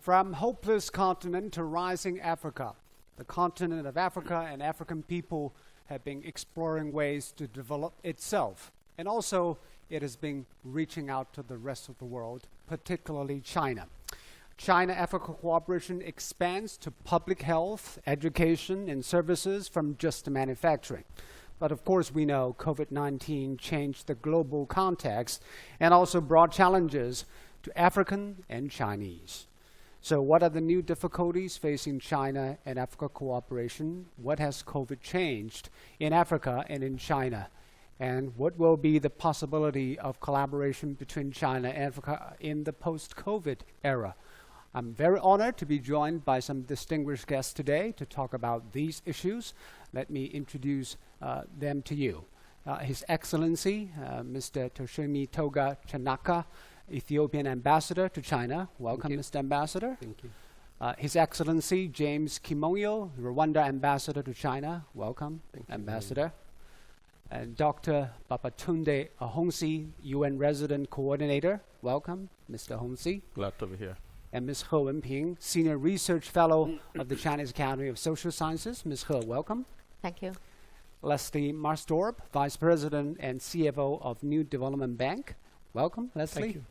From hopeless continent to rising Africa, the continent of Africa and African people have been exploring ways to develop itself. And also, it has been reaching out to the rest of the world, particularly China. China-Africa cooperation expands to public health, education, and services from just manufacturing. But of course, we know COVID-19 changed the global context and also brought challenges to African and Chinese. So what are the new difficulties facing China and Africa cooperation? What has COVID changed in Africa and in China? And what will be the possibility of collaboration between China and Africa in the post-COVID era? I'm very honored to be joined by some distinguished guests today to talk about these issues. Let me introduce them to you. His Excellency, Mr. Toshimi Toga Chanaka, Ethiopian Ambassador to China. Welcome, Mr. Ambassador. Thank you. His Excellency James Kimonyo, Rwanda Ambassador to China. Welcome, Ambassador. And Dr. Babatunde Ahonsi, UN Resident Coordinator. Welcome, Mr. Ahonsi. Glad to be here. And Ms. He Wenping, Senior Research Fellow of the Chinese Academy of Social Sciences. Ms. He, welcome. Thank you. Leslie Marsdorp, Vice President and CFO of New Development Bank. Welcome, Leslie. Thank you.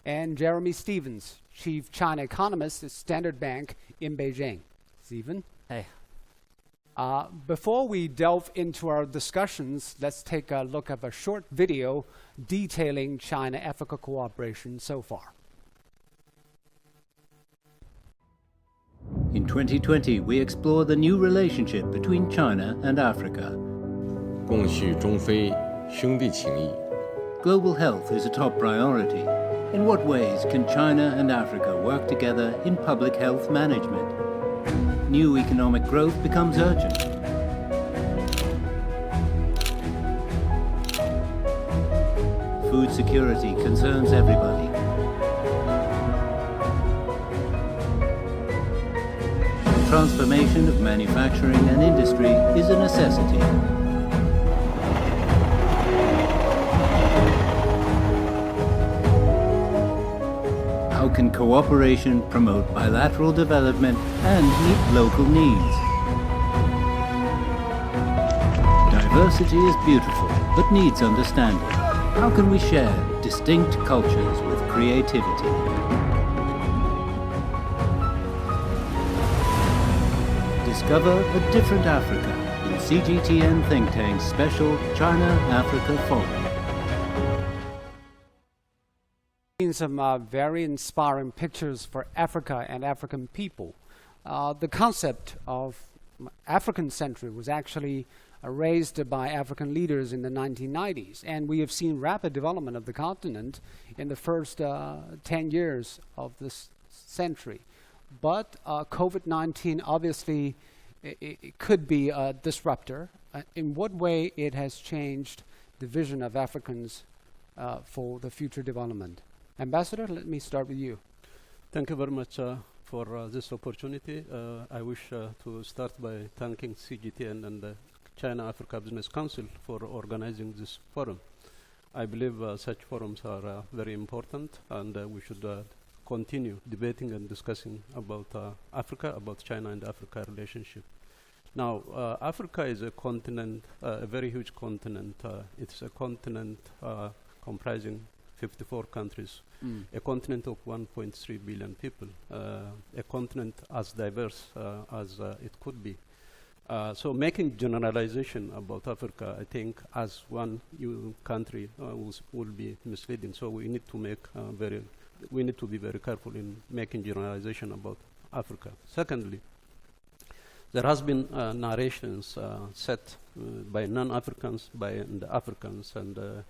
And Jeremy Stevens, Chief China Economist at Standard Bank in Beijing. Stephen. Hey. Before we delve into our discussions, let's take a look at a short video detailing China-Africa cooperation so far. In 2020, we explore the new relationship between China and Africa. 共叙中非兄弟情谊。 Global health is a top priority. In what ways can China and Africa work together in public health management? New economic growth becomes urgent. Food security concerns everybody. Transformation of manufacturing and industry is a necessity. How can cooperation promote bilateral development and meet local needs? Diversity is beautiful, but needs understanding. How can we share distinct cultures with creativity? Discover a different Africa in CGTN Think Tank's special China-Africa Forum. Seen some very inspiring pictures for Africa and African people. The concept of African century was actually raised by African leaders in the 1990s, and we have seen rapid development of the continent in the first 10 years of this century. But COVID-19 obviously it could be a disruptor. In what way it has changed the vision of Africans for the future development? Ambassador, let me start with you. Thank you very much for this opportunity. I wish to start by thanking CGTN and the China-Africa Business Council for organizing this forum. I believe such forums are very important, and we should continue debating and discussing about Africa, about China and Africa relationship. Now, Africa is a continent, a very huge continent. It's a continent comprising 54 countries, a continent of 1.3 billion people, a continent as diverse as it could be. So making generalization about Africa, I think, as one country will be misleading. So we need to make we need to be very careful in making generalization about Africa. Secondly, there has been narrations set by non-Africans, by the Africans, and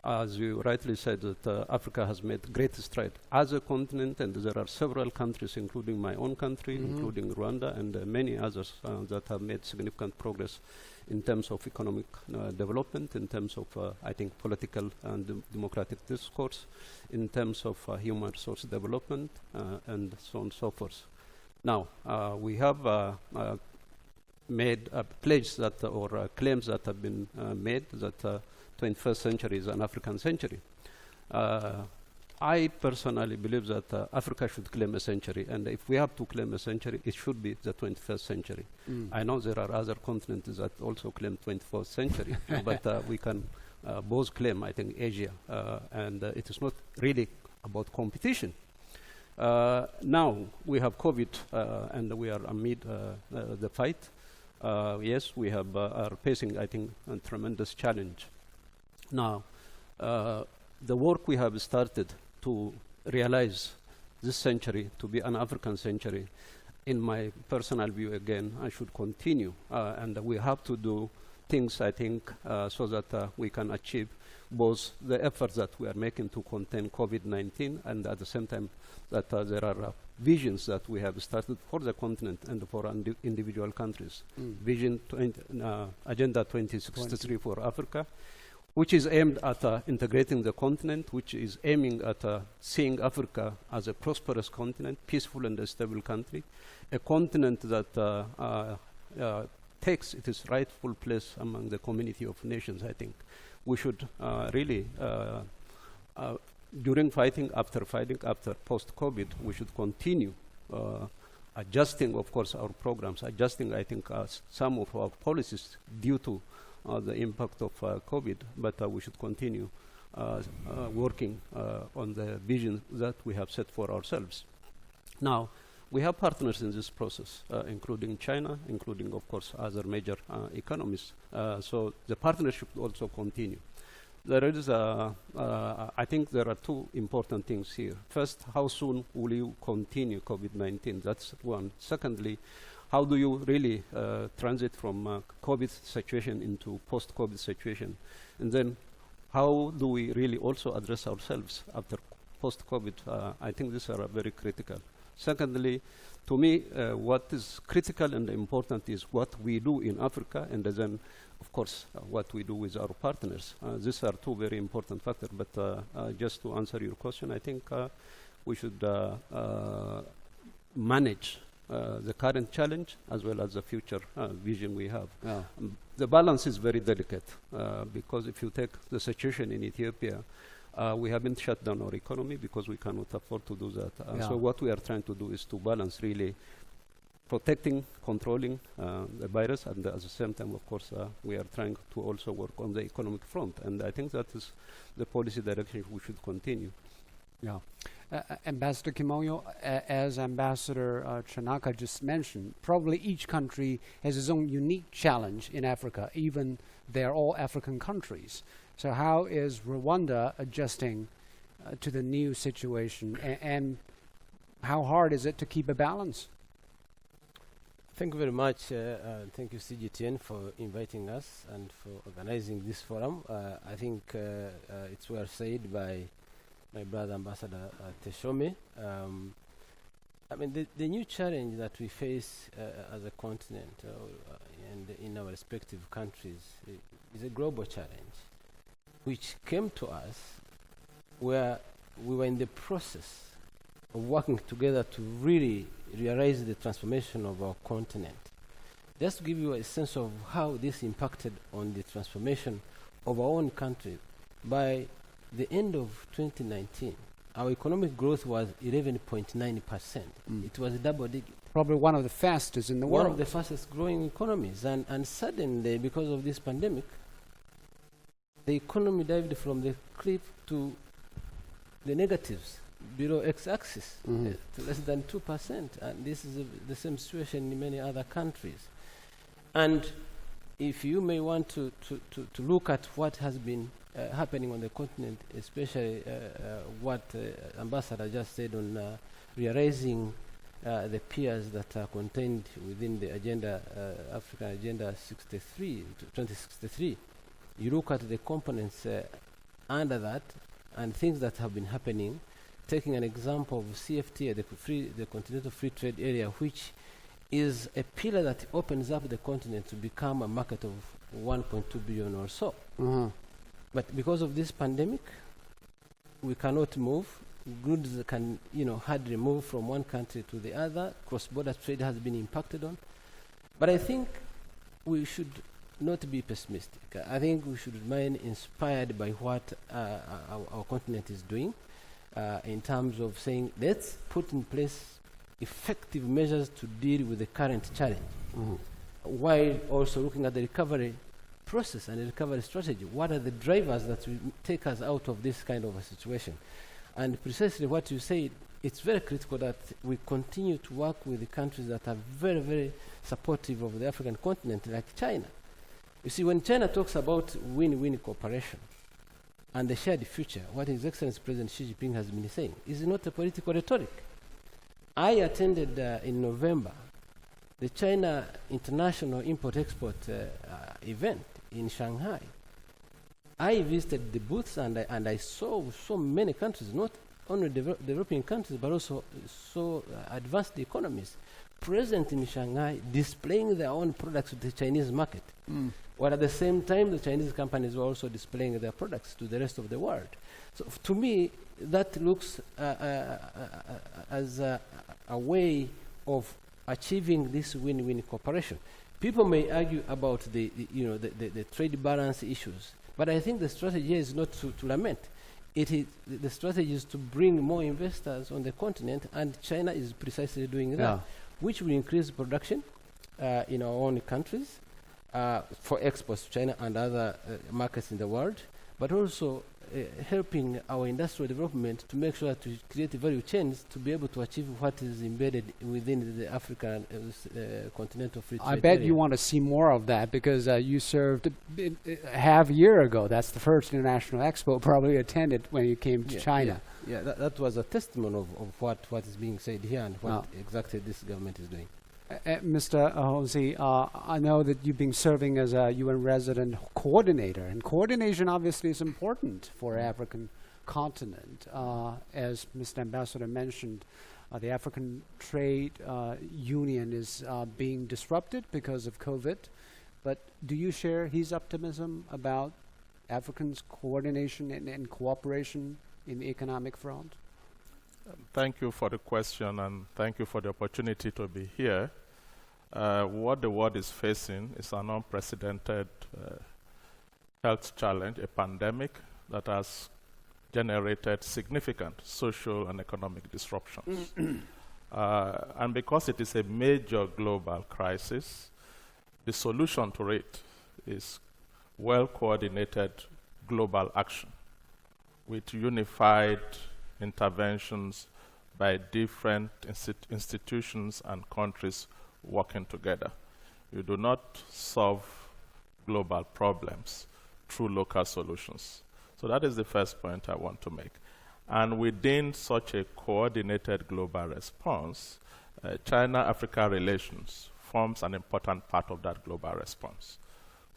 as you rightly said, that Africa has made great strides as a continent, and there are several countries, including my own country, including Rwanda, and many others that have made significant progress in terms of economic development, in terms of, I think, political and democratic discourse, in terms of human resource development, and so on and so forth. Now, we have made pledges that, or claims that have been made that 21st century is an African century. I personally believe that Africa should claim a century, and if we have to claim a century, it should be the 21st century. I know there are other continents that also claim 21st century, but we can both claim, I think, Asia, and it is not really about competition. Now we have COVID, and we are amid the fight. Yes, we have are facing, I think, a tremendous challenge. Now, the work we have started to realize this century to be an African century, in my personal view, again, I should continue, and we have to do things, I think, so that we can achieve both the efforts that we are making to contain COVID-19, and at the same time that there are visions that we have started for the continent and for individual countries. Vision Agenda 2063 for Africa, which is aimed at integrating the continent, which is aiming at seeing Africa as a prosperous continent, peaceful and a stable country, a continent that takes its rightful place among the community of nations. I think we should really, during fighting, after post-COVID, we should continue adjusting, of course, our programs, adjusting, I think, some of our policies due to the impact of COVID, but we should continue working on the vision that we have set for ourselves. Now, we have partners in this process, including China, including, of course, other major economies. So the partnership also continue. There is, I think there are two important things here. First, how soon will you continue COVID-19? That's one. Secondly, how do you really transit from COVID situation into post-COVID situation? And then how do we really also address ourselves after post-COVID? I think these are very critical. Secondly, to me, what is critical and important is what we do in Africa, and then, of course, what we do with our partners. These are two very important factors, but just to answer your question, I think we should manage the current challenge as well as the future vision we have. Yeah. The balance is very delicate because if you take the situation in Ethiopia, we haven't shut down our economy because we cannot afford to do that. So what we are trying to do is to balance really protecting, controlling the virus, and at the same time, of course, we are trying to also work on the economic front. And I think that is the policy direction we should continue. Yeah. Ambassador Kimonyo, as Ambassador Chanaka just mentioned, probably each country has its own unique challenge in Africa, even they're all African countries. So how is Rwanda adjusting to the new situation, and how hard is it to keep a balance? Thank you very much. Thank you, CGTN, for inviting us and for organizing this forum. I think it's well said by my brother Ambassador Teshome. I mean, the new challenge that we face as a continent and in our respective countries is a global challenge, which came to us where we were in the process of working together to really realize the transformation of our continent. Just to give you a sense of how this impacted on the transformation of our own country, by the end of 2019, our economic growth was 11.9%. It was double digit. Probably one of the fastest in the world. One of the fastest growing economies. And suddenly, because of this pandemic, the economy dived from the cliff to the negatives, below x-axis, to less than 2%. And this is the same situation in many other countries. And if you may want to look at what has been happening on the continent, especially what Ambassador just said on realizing the pillars that are contained within the agenda, African Agenda 2063, you look at the components under that and things that have been happening. Taking an example of CFTA, the Continental Free Trade Area, which is a pillar that opens up the continent to become a market of 1.2 billion or so. But because of this pandemic, we cannot move. Goods can, hardly move from one country to the other. Cross-border trade has been impacted on. But I think we should not be pessimistic. I think we should remain inspired by what our continent is doing. in terms of saying, let's put in place effective measures to deal with the current challenge, while also looking at the recovery process and the recovery strategy. What are the drivers that will take us out of this kind of a situation? And precisely what you said, it's very critical that we continue to work with the countries that are very, very supportive of the African continent, like China. You see, when China talks about win-win cooperation and the shared future, what His Excellency President Xi Jinping has been saying is not a political rhetoric. I attended in November the China International Import-Export event in Shanghai. I visited the booths and I saw so many countries, not only developing countries, but also advanced economies present in Shanghai, displaying their own products to the Chinese market. While at the same time, the Chinese companies were also displaying their products to the rest of the world. So to me, that looks as a way of achieving this win-win cooperation. People may argue about the trade balance issues, but I think the strategy here is not to lament. The strategy is to bring more investors on the continent, and China is precisely doing that, which will increase production in our own countries for exports to China and other markets in the world, but also helping our industrial development to make sure that we create value chains to be able to achieve what is embedded within the African continental free trade I bet area. you want to see more of that because you served half a year ago. That's the first international expo probably attended when you came to China. Yeah, that was a testimony of what is being said here and what exactly this government is doing. Mr. Hosey, I know that you've been serving as a UN resident coordinator, and coordination obviously is important for African continent. As Mr. Ambassador mentioned, the African Trade Union is being disrupted because of COVID, but do you share his optimism about Africans' coordination and cooperation in the economic front? Thank you for the question, and thank you for the opportunity to be here. What the world is facing is an unprecedented health challenge, a pandemic that has generated significant social and economic disruptions. And because it is a major global crisis, the solution to it is well-coordinated global action with unified interventions by different institutions and countries working together. You do not solve global problems through local solutions. So that is the first point I want to make. And within such a coordinated global response, China-Africa relations forms an important part of that global response.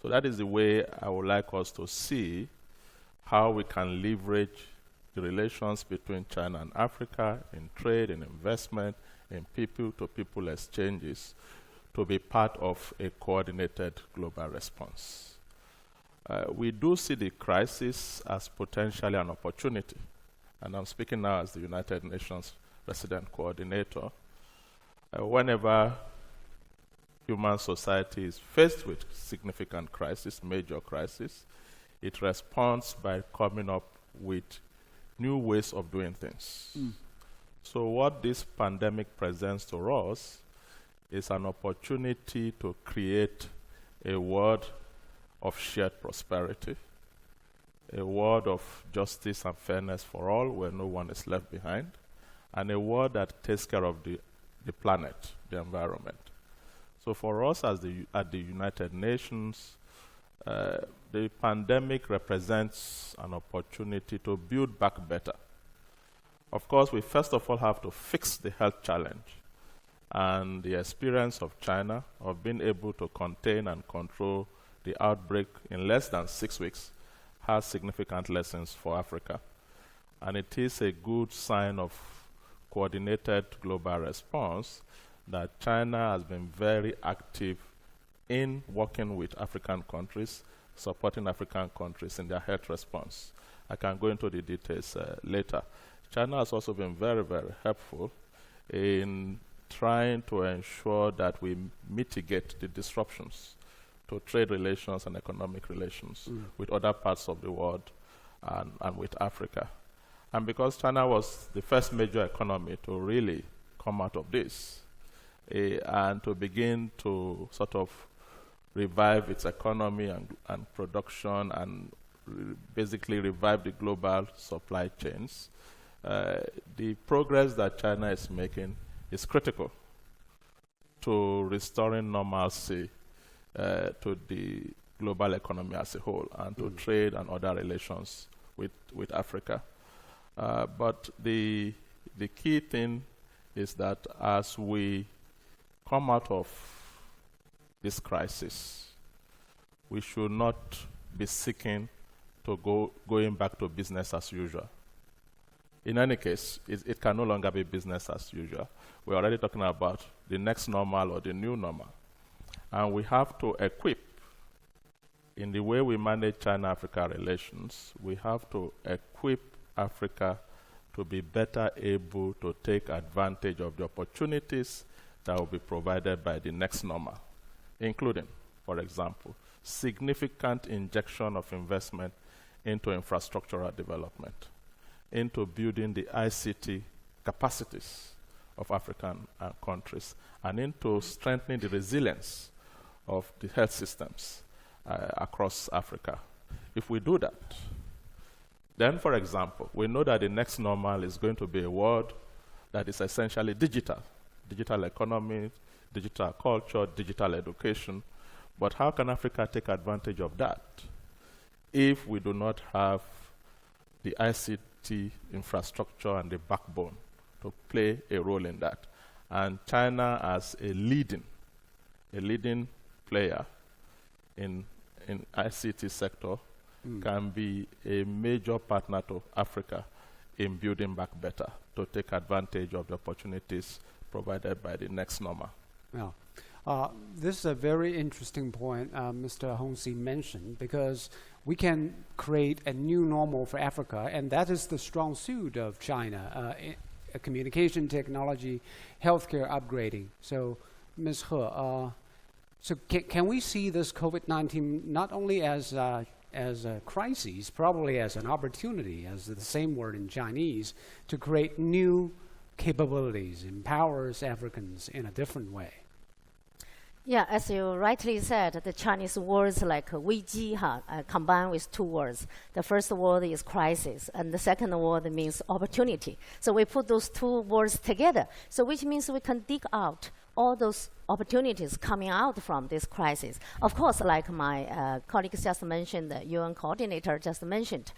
So that is the way I would like us to see how we can leverage the relations between China and Africa in trade, in investment, in people-to-people exchanges to be part of a coordinated global response. We do see the crisis as potentially an opportunity, and I'm speaking now as the United Nations Resident Coordinator. Whenever human society is faced with significant crisis, major crisis, it responds by coming up with new ways of doing things. So what this pandemic presents to us is an opportunity to create a world of shared prosperity, a world of justice and fairness for all, where no one is left behind, and a world that takes care of the planet, the environment. So for us at the United Nations, the pandemic represents an opportunity to build back better. Of course, we first of all have to fix the health challenge. And the experience of China of being able to contain and control the outbreak in less than 6 weeks has significant lessons for Africa. And it is a good sign of coordinated global response that China has been very active in working with African countries, supporting African countries in their health response. I can go into the details later. China has also been very, very helpful in trying to ensure that we mitigate the disruptions to trade relations and economic relations with other parts of the world and with Africa. And because China was the first major economy to really come out of this, and to begin to sort of revive its economy and production and basically revive the global supply chains, the progress that China is making is critical to restoring normalcy to the global economy as a whole and to trade and other relations with Africa. But the key thing is that as we come out of this crisis, we should not be seeking to going back to business as usual. In any case, it can no longer be business as usual. We're already talking about the next normal or the new normal. And we have to equip, in the way we manage China-Africa relations, we have to equip Africa to be better able to take advantage of the opportunities that will be provided by the next normal, including, for example, significant injection of investment into infrastructural development, into building the ICT capacities of African countries, and into strengthening the resilience of the health systems across Africa. If we do that, then, for example, we know that the next normal is going to be a world that is essentially digital economy, digital culture, digital education. But how can Africa take advantage of that if we do not have the ICT infrastructure and the backbone to play a role in that? And China, as a leading player in ICT sector, can be a major partner to Africa in building back better to take advantage of the opportunities provided by the next normal. Yeah. This is a very interesting point Mr. Hongxi mentioned, because we can create a new normal for Africa, and that is the strong suit of China, communication technology, healthcare upgrading. So, Ms. He, can we see this COVID-19 not only as a crisis, probably as an opportunity, as the same word in Chinese, to create new capabilities, empowers Africans in a different way? Yeah, as you rightly said, the Chinese words like 危机 combined with two words. The first word is crisis, and the second word means opportunity. So we put those two words together, so which means we can dig out all those opportunities coming out from this crisis. Of course, like my colleagues just mentioned, the UN coordinator just mentioned,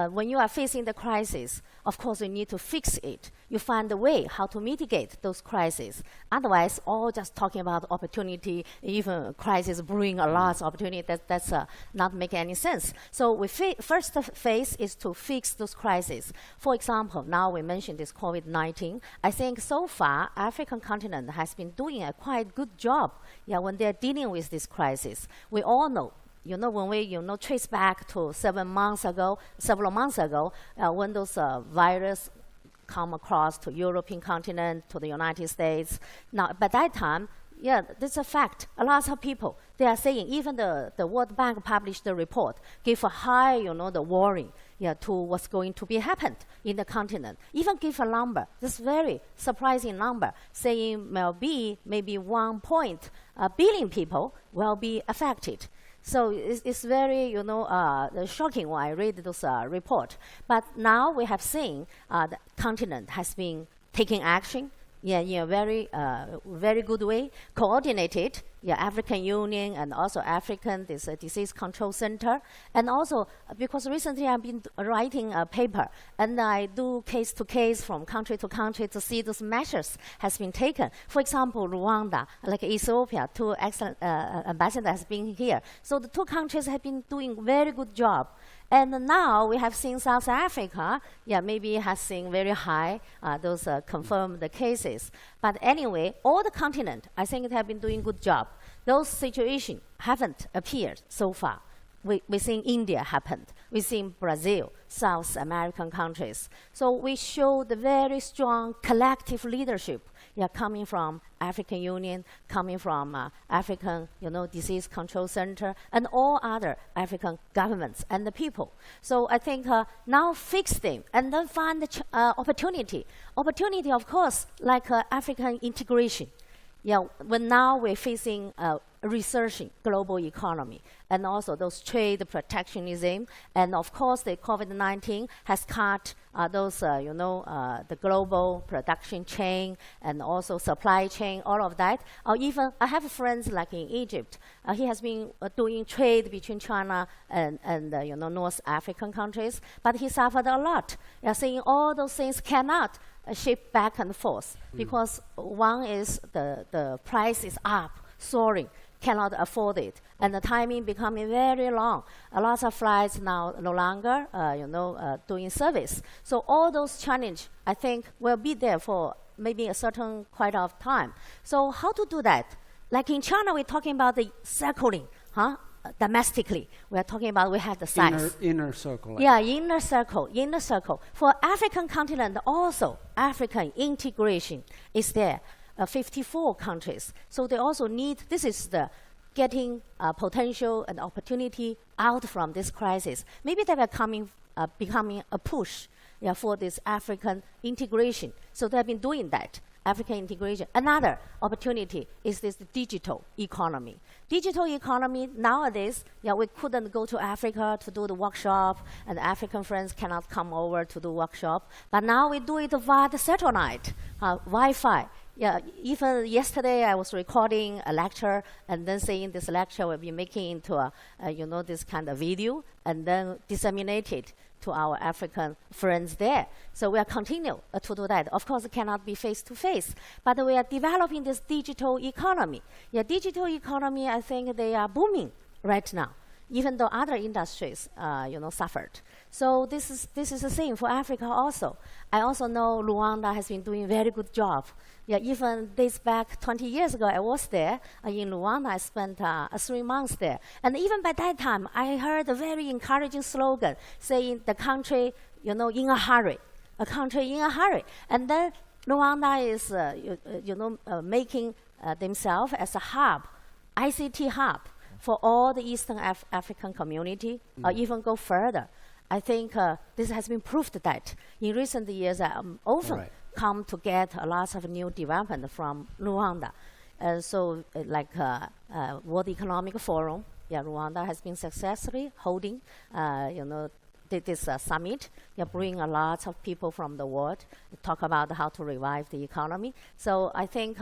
when you are facing the crisis, of course you need to fix it. You find a way how to mitigate those crises. Otherwise, all just talking about opportunity, even crisis bring a lot of opportunity, that's not making any sense. So we first phase is to fix those crises. For example, now we mentioned this COVID-19. I think so far, African continent has been doing a quite good job, when they're dealing with this crisis. We all know, when we, trace back to several months ago, when those virus come across to European continent, to the United States. Now, by that time, that's a fact. A lot of people, they are saying, even the World Bank published the report, give a high, the warning, to what's going to be happened in the continent. Even give a number, this very surprising number, saying maybe 1 billion people will be affected. So it's very, shocking when I read those report. But now we have seen the continent has been taking action, in a very good way, coordinated, African Union and also African Disease Control Center. And also, because recently I've been writing a paper, and I do case to case from country to country to see those measures has been taken. For example, Rwanda, like Ethiopia, two excellent ambassadors has been here. So the two countries have been doing very good job. And now we have seen South Africa, maybe has seen very high, those confirmed cases. But anyway, all the continent, I think, have been doing good job. Those situations haven't appeared so far. We've seen India happened. We've seen Brazil, South American countries. So we show the very strong collective leadership, coming from African Union, coming from African, Disease Control Center, and all other African governments and the people. So I think now fix them and then find the opportunity. Opportunity, of course, like African integration. When now we're facing resurging global economy and also those trade protectionism, and of course the COVID-19 has cut the global production chain and also supply chain, all of that. Or even I have friends like in Egypt. He has been doing trade between China and North African countries, but he suffered a lot. Saying all those things cannot ship back and forth because one is the price is up, soaring, cannot afford it, and the timing becoming very long. A lot of flights now no longer, doing service. So all those challenges, I think, will be there for maybe a certain quite of time. So how to do that? Like in China, we're talking about the circling, domestically. We're talking about we have the size. Inner circle. Yeah, inner circle. For African continent, also African integration is there. 54 countries. So they also need, this is the getting potential and opportunity out from this crisis. Maybe they were becoming a push for this African integration. So they've been doing that. African integration. Another opportunity is this digital economy. Digital economy nowadays, we couldn't go to Africa to do the workshop, and African friends cannot come over to do workshop. But now we do it via the satellite, Wi-Fi. Even yesterday I was recording a lecture and then saying this lecture will be making into this kind of video and then disseminate it to our African friends there. So we are continue to do that. Of course, it cannot be face-to-face, but we are developing this digital economy. Digital economy, I think they are booming right now, even though other industries, suffered. So this is the same for Africa also. I also know Rwanda has been doing a very good job. Even days back, 20 years ago, I was there in Rwanda. I spent 3 months there. And even by that time, I heard a very encouraging slogan saying the country, in a hurry, a country in a hurry. And then Rwanda is, making themselves as a hub, ICT hub for all the Eastern African community, or even go further. I think this has been proved that in recent years, often come to get a lot of new development from Rwanda. So like World Economic Forum, Rwanda has been successfully holding, this summit. Bring a lot of people from the world to talk about how to revive the economy. So I think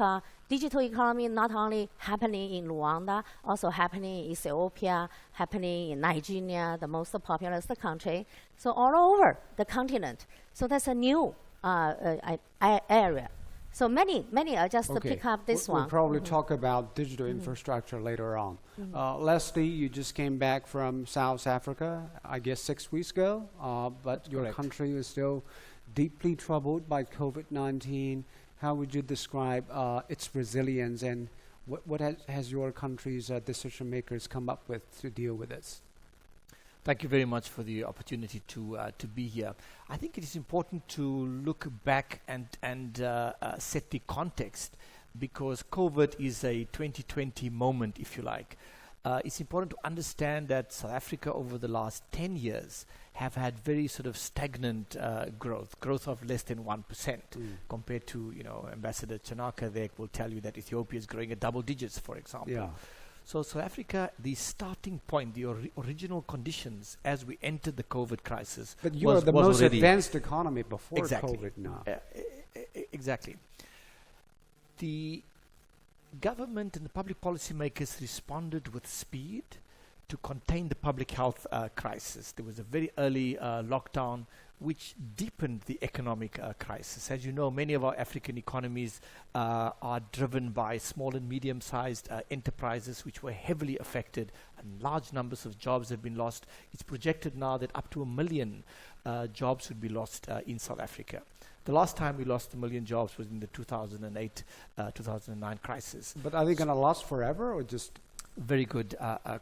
digital economy not only happening in Rwanda, also happening in Ethiopia, happening in Nigeria, the most populous country. So all over the continent. So that's a new area. So many are just to pick up this one. We'll probably talk about digital infrastructure later on. Leslie, you just came back from South Africa, I guess 6 weeks ago, but your country is still deeply troubled by COVID-19. How would you describe its resilience, and what has your country's decision makers come up with to deal with this? Thank you very much for the opportunity to be here. I think it is important to look back and set the context, because COVID is a 2020 moment, if you like. It's important to understand that South Africa over the last 10 years have had very sort of stagnant growth of less than 1% compared to, Ambassador Chanaka there will tell you that Ethiopia is growing at double digits, for example. So South Africa, the starting point, the original conditions as we entered the COVID crisis. But you are the most advanced economy before COVID now. Exactly. The government and the public policy makers responded with speed to contain the public health crisis. There was a very early lockdown which deepened the economic crisis. As you know, many of our African economies are driven by small and medium-sized enterprises which were heavily affected, and large numbers of jobs have been lost. It's projected now that up to 1 million jobs would be lost in South Africa. The last time we lost 1 million jobs was in the 2008-2009 crisis. But are they going to last forever, or just... Very good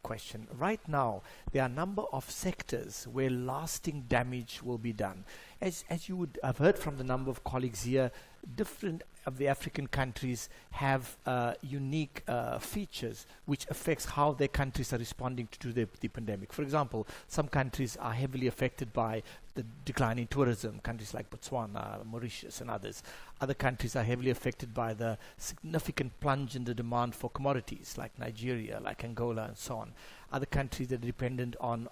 question. Right now, there are a number of sectors where lasting damage will be done. As you would have heard from the number of colleagues here, different of the African countries have unique features which affects how their countries are responding to the pandemic. For example, some countries are heavily affected by the decline in tourism, countries like Botswana, Mauritius and others. Other countries are heavily affected by the significant plunge in the demand for commodities like Nigeria, like Angola and so on. Other countries that are dependent on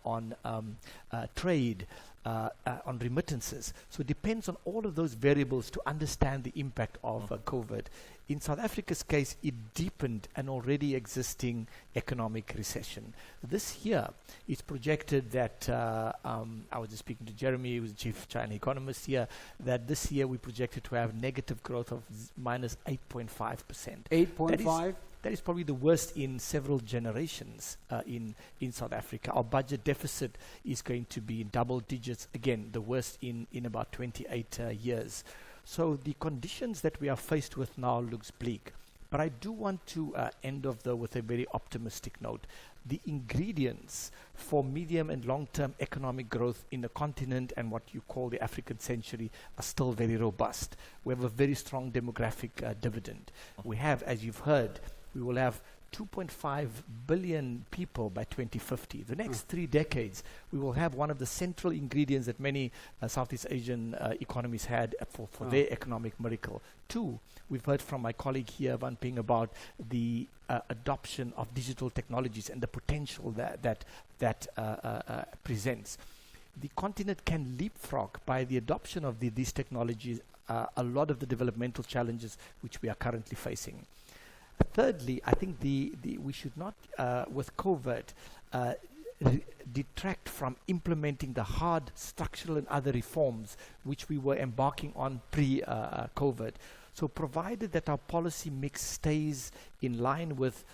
trade, on remittances. So it depends on all of those variables to understand the impact of COVID. In South Africa's case, it deepened an already existing economic recession. This year, it's projected that, I was just speaking to Jeremy, who's the chief China economist here, that this year we projected to have negative growth of minus 8.5%. 8.5? That is probably the worst in several generations in South Africa. Our budget deficit is going to be in double digits, again, the worst in about 28 years. So the conditions that we are faced with now looks bleak. But I do want to end off though with a very optimistic note. The ingredients for medium and long-term economic growth in the continent and what you call the African century are still very robust. We have a very strong demographic dividend. We have, as you've heard, we will have 2.5 billion people by 2050. The next 3 decades, we will have one of the central ingredients that many Southeast Asian economies had for their economic miracle. 2, we've heard from my colleague here, Van Ping, about the adoption of digital technologies and the potential that presents. The continent can leapfrog by the adoption of these technologies a lot of the developmental challenges which we are currently facing. Thirdly, I think we should not, with COVID, detract from implementing the hard structural and other reforms which we were embarking on pre-COVID. So provided that our policy mix stays in line with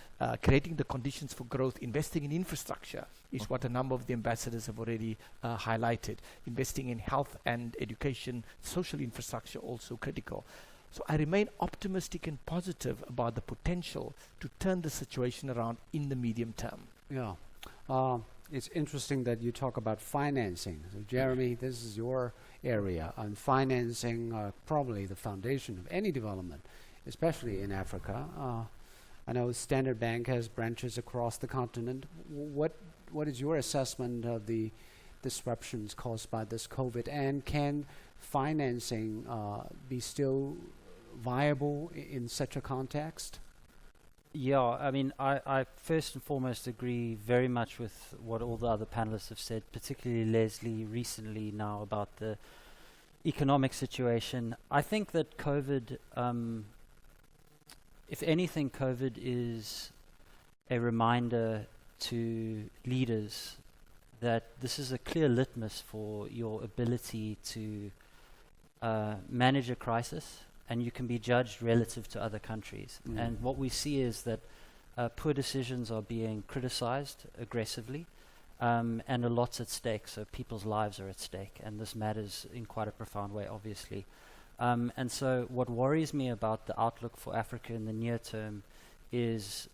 creating the conditions for growth, investing in infrastructure is what a number of the ambassadors have already highlighted. Investing in health and education, social infrastructure also critical. So I remain optimistic and positive about the potential to turn the situation around in the medium term. Yeah. It's interesting that you talk about financing. So Jeremy, this is your area on financing, probably the foundation of any development, especially in Africa. I know Standard Bank has branches across the continent. What is your assessment of the disruptions caused by this COVID, and can financing be still viable in such a context? Yeah, I mean, I first and foremost agree very much with what all the other panelists have said, particularly Leslie recently now about the economic situation. I think that COVID, if anything, COVID is a reminder to leaders that this is a clear litmus for your ability to manage a crisis, and you can be judged relative to other countries. And what we see is that poor decisions are being criticized aggressively, and a lot's at stake, so people's lives are at stake, and this matters in quite a profound way, obviously. And so what worries me about the outlook for Africa in the near term is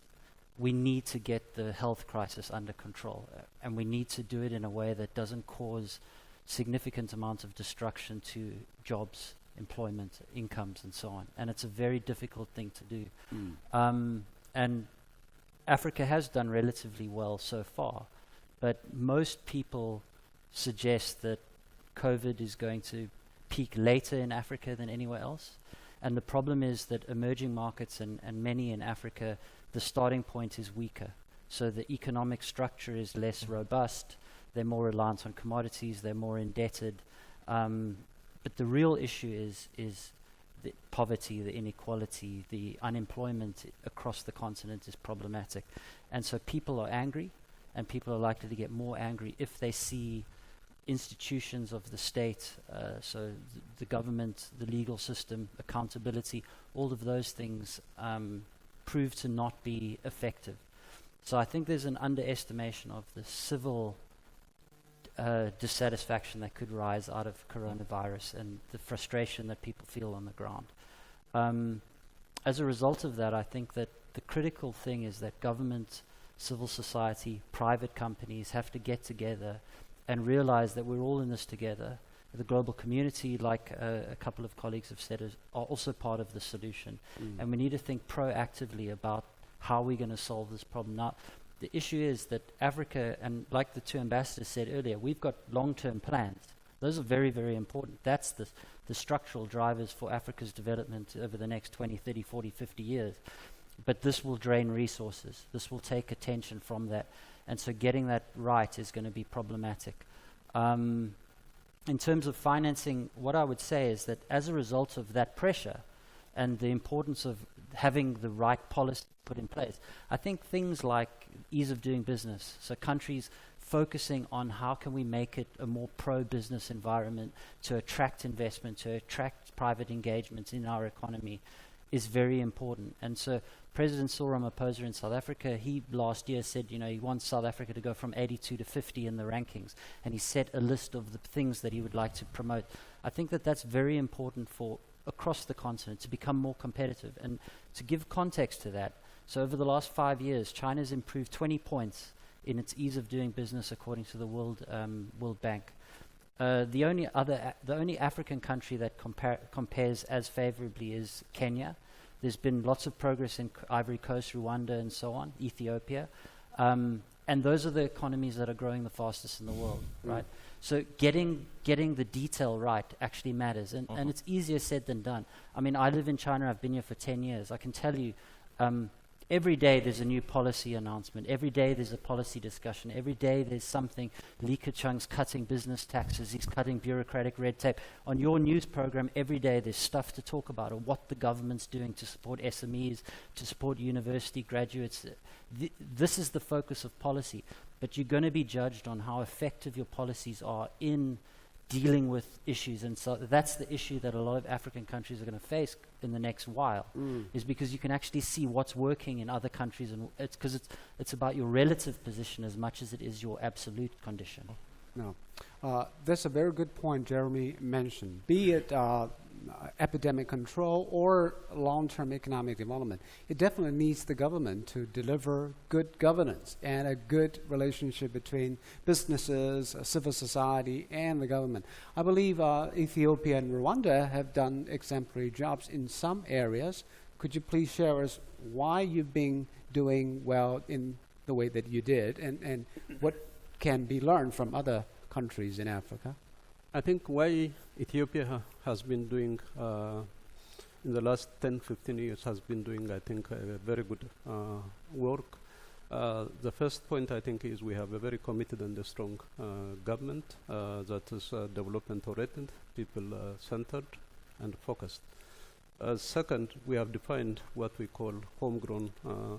we need to get the health crisis under control, and we need to do it in a way that doesn't cause significant amounts of destruction to jobs, employment, incomes, and so on. And it's a very difficult thing to do. And Africa has done relatively well so far, but most people suggest that COVID is going to peak later in Africa than anywhere else. And the problem is that emerging markets and many in Africa, the starting point is weaker. So the economic structure is less robust, they're more reliant on commodities, they're more indebted. But the real issue is the poverty, the inequality, the unemployment across the continent is problematic. And so people are angry, and people are likely to get more angry if they see institutions of the state, so the government, the legal system, accountability, all of those things prove to not be effective. So I think there's an underestimation of the civil dissatisfaction that could rise out of coronavirus and the frustration that people feel on the ground. As a result of that, I think that the critical thing is that government, civil society, private companies have to get together and realize that we're all in this together, the global community, like a couple of colleagues have said, are also part of the solution. And we need to think proactively about how we're going to solve this problem. Now, the issue is that Africa, and like the two ambassadors said earlier, we've got long-term plans. Those are very, very important. That's the structural drivers for Africa's development over the next 20, 30, 40, 50 years. But this will drain resources. This will take attention from that. And so getting that right is going to be problematic. In terms of financing, what I would say is that as a result of that pressure and the importance of having the right policy put in place, I think things like ease of doing business, so countries focusing on how can we make it a more pro-business environment to attract investment, to attract private engagement in our economy, is very important. And so President Cyril Ramaphosa in South Africa, he last year said, you know, he wants South Africa to go from 82 to 50 in the rankings, and he set a list of the things that he would like to promote. I think that that's very important for across the continent to become more competitive. And to give context to that, so over the last 5 years, China's improved 20 points in its ease of doing business according to the World Bank. The only African country that compares as favorably is Kenya. There's been lots of progress in Ivory Coast, Rwanda, and so on, Ethiopia. And those are the economies that are growing the fastest in the world, right? So getting the detail right actually matters. And it's easier said than done. I mean, I live in China. I've been here for 10 years. I can tell you, every day there's a new policy announcement. Every day there's a policy discussion. Every day there's something. Li Keqiang's cutting business taxes. He's cutting bureaucratic red tape. On your news program, every day there's stuff to talk about, or what the government's doing to support SMEs, to support university graduates. This is the focus of policy. But you're going to be judged on how effective your policies are in dealing with issues. And so that's the issue that a lot of African countries are going to face in the next while, is because you can actually see what's working in other countries, and it's because it's about your relative position as much as it is your absolute condition. No. That's a very good point Jeremy mentioned. Be it epidemic control or long-term economic development, it definitely needs the government to deliver good governance and a good relationship between businesses, civil society, and the government. I believe Ethiopia and Rwanda have done exemplary jobs in some areas. Could you please share with us why you've been doing well in the way that you did, and what can be learned from other countries in Africa? I think why Ethiopia has been doing in the last 10-15 years has been doing, I think, a very good work. The first point, I think, is we have a very committed and a strong government that is development-oriented, people-centered, and focused. Second, we have defined what we call homegrown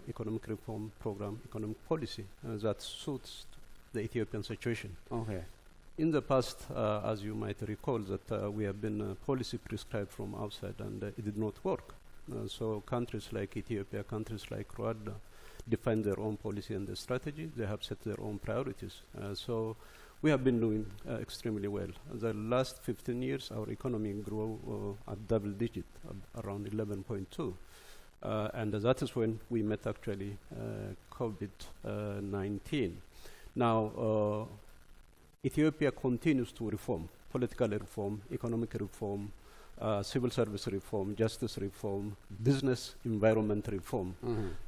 economic reform program, economic policy that suits the Ethiopian situation. Okay. In the past, as you might recall, that we have been policy prescribed from outside, and it did not work. So countries like Ethiopia, countries like Rwanda define their own policy and their strategy. They have set their own priorities. So we have been doing extremely well. The last 15 years, our economy grew at double digit, around 11.2. And that is when we met actually COVID-19. Now, Ethiopia continues to reform, political reform, economic reform, civil service reform, justice reform, business environment reform.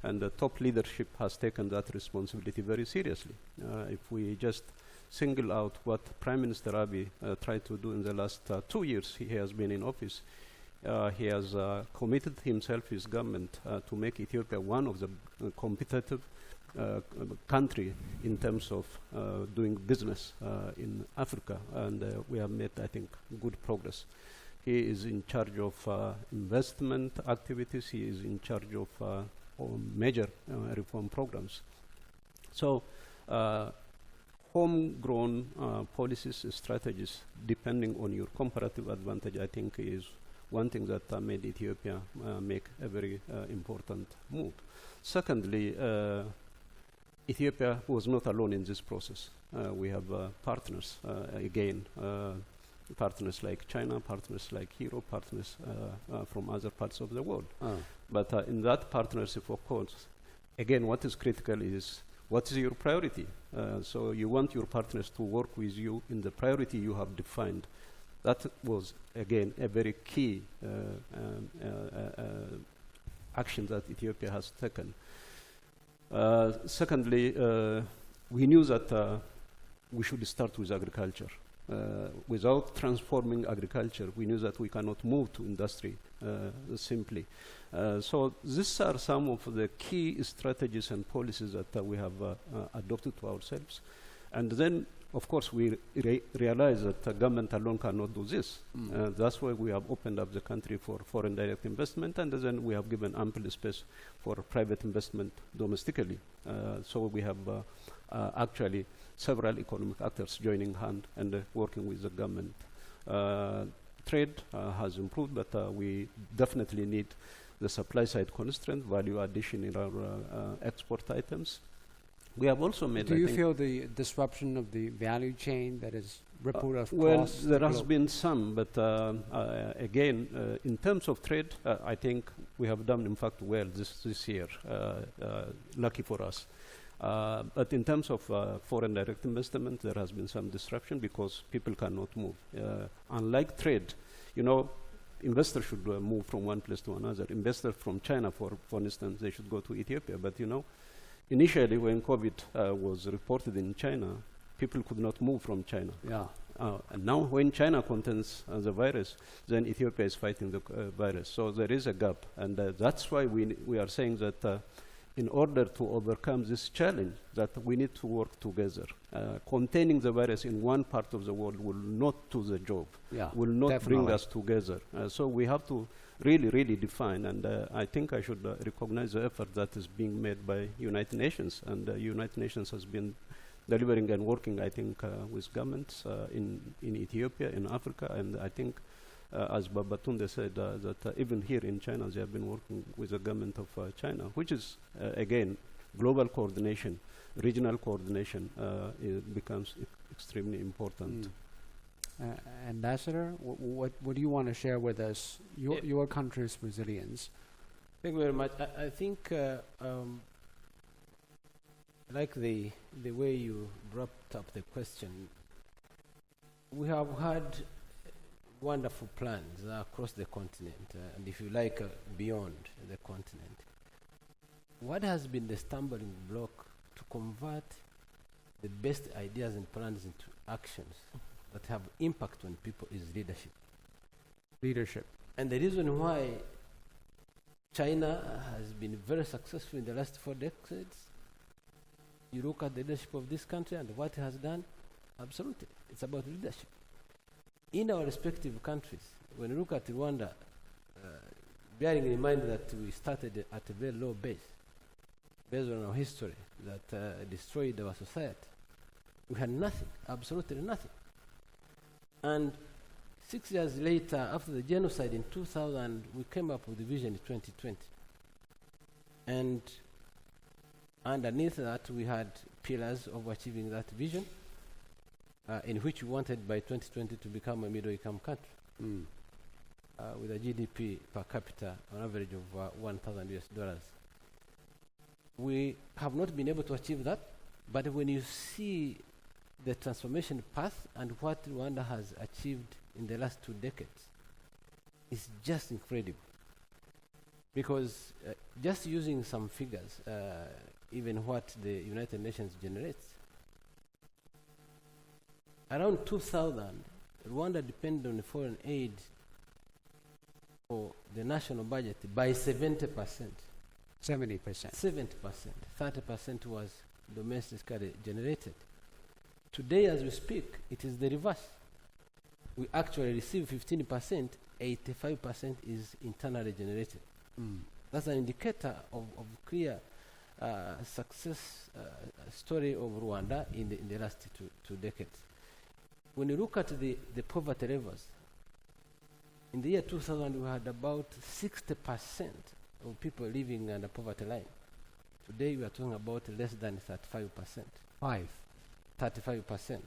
And the top leadership has taken that responsibility very seriously. If we just single out what Prime Minister Abiy tried to do in the last 2 years he has been in office, he has committed himself, his government, to make Ethiopia one of the competitive country in terms of doing business in Africa, and we have made, I think, good progress. He is in charge of investment activities. He is in charge of major reform programs. So homegrown policies, strategies, depending on your comparative advantage, I think is one thing that made Ethiopia make a very important move. Secondly, Ethiopia was not alone in this process. We have partners, partners like China, partners like Europe, partners from other parts of the world. But in that partnership, of course, again, what is critical is what is your priority? So you want your partners to work with you in the priority you have defined. That was, again, a very key action that Ethiopia has taken. Secondly, we knew that we should start with agriculture. Without transforming agriculture, we knew that we cannot move to industry simply. So these are some of the key strategies and policies that we have adopted to ourselves. And then, of course, we realize that government alone cannot do this. That's why we have opened up the country for foreign direct investment, and then we have given ample space for private investment domestically. So we have actually several economic actors joining hand and working with the government. Trade has improved, but we definitely need the supply side constraint, value addition in our export items. We have also made. Do you feel the disruption of the value chain that is rippled across? Well, there has been some, but again, in terms of trade, I think we have done, in fact, well this year. Lucky for us. But in terms of foreign direct investment, there has been some disruption because people cannot move. Unlike trade, investors should move from one place to another. Investors from China, for instance, they should go to Ethiopia. But initially when COVID was reported in China, people could not move from China. Yeah. And now when China contains the virus, then Ethiopia is fighting the virus. So there is a gap. And that's why we are saying that in order to overcome this challenge, that we need to work together. Containing the virus in one part of the world will not do the job, will not definitely bring us together. So we have to really define, and I think I should recognize the effort that is being made by United Nations, and United Nations has been delivering and working, I think, with governments in Ethiopia, in Africa, and I think as Babatunde said, that even here in China, they have been working with the government of China, which is, again, global coordination, regional coordination becomes extremely important. Ambassador, what do you want to share with us, your country's resilience? Thank you very much. I think, like the way you wrapped up the question, we have had wonderful plans across the continent, and if you like, beyond the continent. What has been the stumbling block to convert the best ideas and plans into actions that have impact on people is leadership. Leadership. And the reason why China has been very successful in the last 4 decades, you look at the leadership of this country and what it has done, absolutely, it's about leadership. In our respective countries, when you look at Rwanda, bearing in mind that we started at a very low base, based on our history that destroyed our society, we had nothing, absolutely nothing. And 6 years later, after the genocide in 2000, we came up with the Vision 2020. And underneath that, we had pillars of achieving that vision, in which we wanted by 2020 to become a middle-income country, with a GDP per capita on average of $1,000. We have not been able to achieve that, but when you see the transformation path and what Rwanda has achieved in the last 2 decades, it's just incredible. Because just using some figures, even what the United Nations generates, around 2000, Rwanda depended on foreign aid for the national budget by 70%. 70%. 70%. 30% was domestically generated. Today, as we speak, it is the reverse. We actually receive 15%, 85% is internally generated. That's an indicator of clear success story of Rwanda in the last two decades. When you look at the poverty levels, in the year 2000, we had about 60% of people living under poverty line. Today, we are talking about less than 35%. 35%.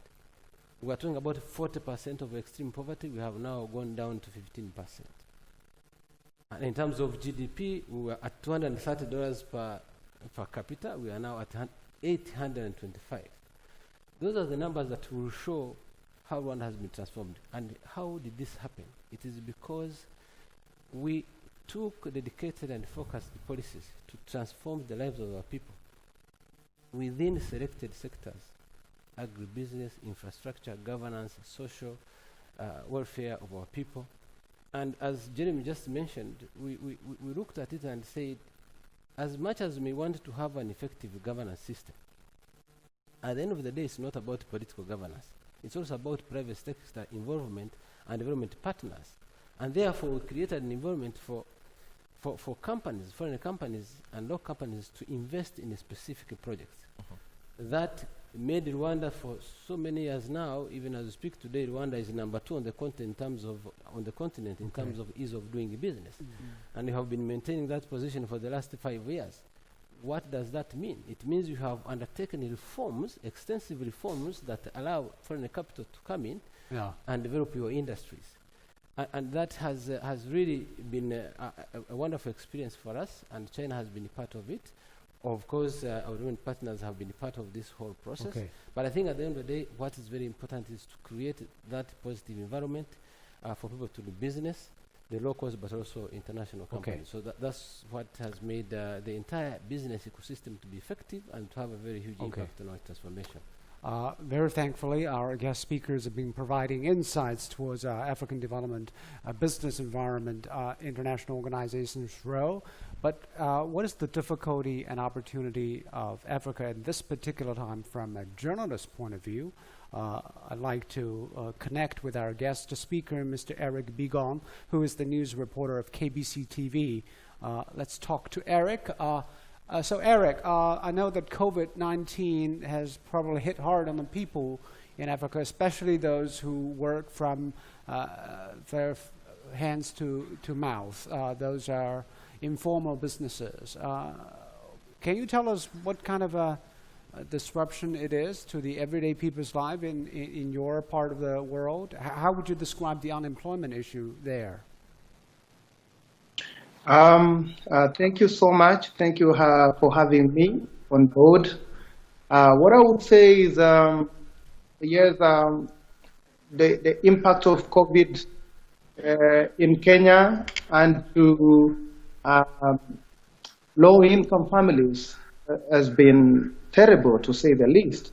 We are talking about 40% of extreme poverty. We have now gone down to 15%. And in terms of GDP, we were at $230 per capita. We are now at $825. Those are the numbers that will show how Rwanda has been transformed. And how did this happen? It is because we took dedicated and focused policies to transform the lives of our people within selected sectors: agribusiness, infrastructure, governance, social welfare of our people. And as Jeremy just mentioned, we looked at it and said, as much as we want to have an effective governance system, at the end of the day, it's not about political governance. It's also about private sector involvement and development partners. And therefore, we created an environment for companies, foreign companies and local companies to invest in a specific projects. That made Rwanda for so many years now, even as we speak today, Rwanda is number 2 on the continent in terms of ease of doing business. And we have been maintaining that position for the last 5 years. What does that mean? It means you have undertaken reforms, extensive reforms that allow foreign capital to come in and develop your industries. And that has really been a wonderful experience for us, and China has been a part of it. Of course, our development partners have been part of this whole process. But I think at the end of the day, what is very important is to create that positive environment for people to do business, the locals, but also international companies. So that's what has made the entire business ecosystem to be effective and to have a very huge impact on our transformation. Very thankfully, our guest speakers have been providing insights towards African development, business environment, international organizations' role. But what is the difficulty and opportunity of Africa at this particular time from a journalist point of view? I'd like to connect with our guest speaker, Mr. Eric Bigon, who is the news reporter of KBC TV. Let's talk to Eric. So Eric, I know that COVID-19 has probably hit hard on the people in Africa, especially those who work from their hands to mouth. Those are informal businesses. Can you tell us what kind of a disruption it is to the everyday people's life in your part of the world? How would you describe the unemployment issue there? Thank you so much. Thank you for having me on board. What I would say is, yes, the impact of COVID in Kenya and to low-income families has been terrible, to say the least.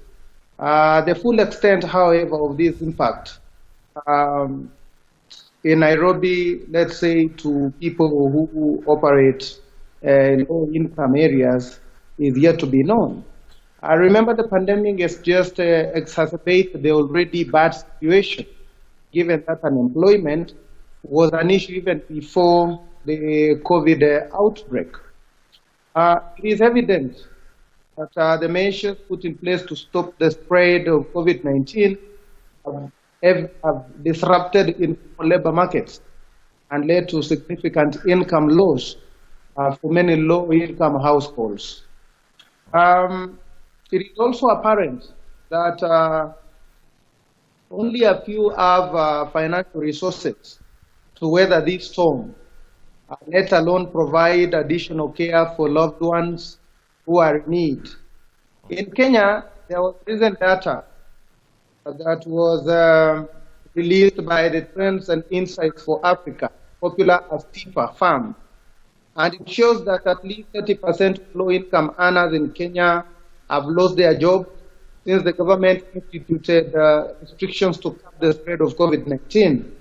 The full extent, however, of this impact in Nairobi, let's say, to people who operate low-income areas is yet to be known. I remember the pandemic has just exacerbated the already bad situation, given that unemployment was an issue even before the COVID outbreak. It is evident that the measures put in place to stop the spread of COVID-19 have disrupted in labor markets and led to significant income loss for many low-income households. It is also apparent that only a few have financial resources to weather this storm, let alone provide additional care for loved ones who are in need. In Kenya, there was recent data that was released by the Trends and Insights for Africa, popular as TIFA Farm. And it shows that at least 30% of low-income earners in Kenya have lost their job since the government instituted restrictions to curb the spread of COVID-19.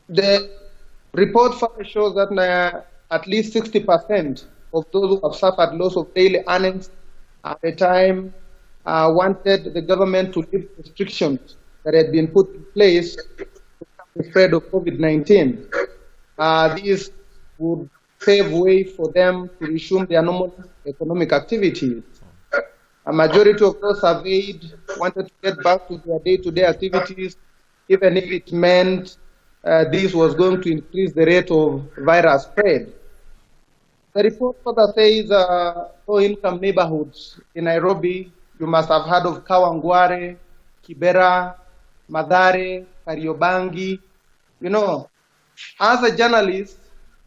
The report further shows that at least 60% of those who have suffered loss of daily earnings at the time wanted the government to lift restrictions that had been put in place to curb the spread of COVID-19. These would pave way for them to resume their normal economic activities. A majority of those surveyed wanted to get back to their day-to-day activities, even if it meant this was going to increase the rate of virus spread. The report further says low-income neighborhoods in Nairobi, you must have heard of Kawangware, Kibera, Mathare, Kariobangi. You know, as a journalist,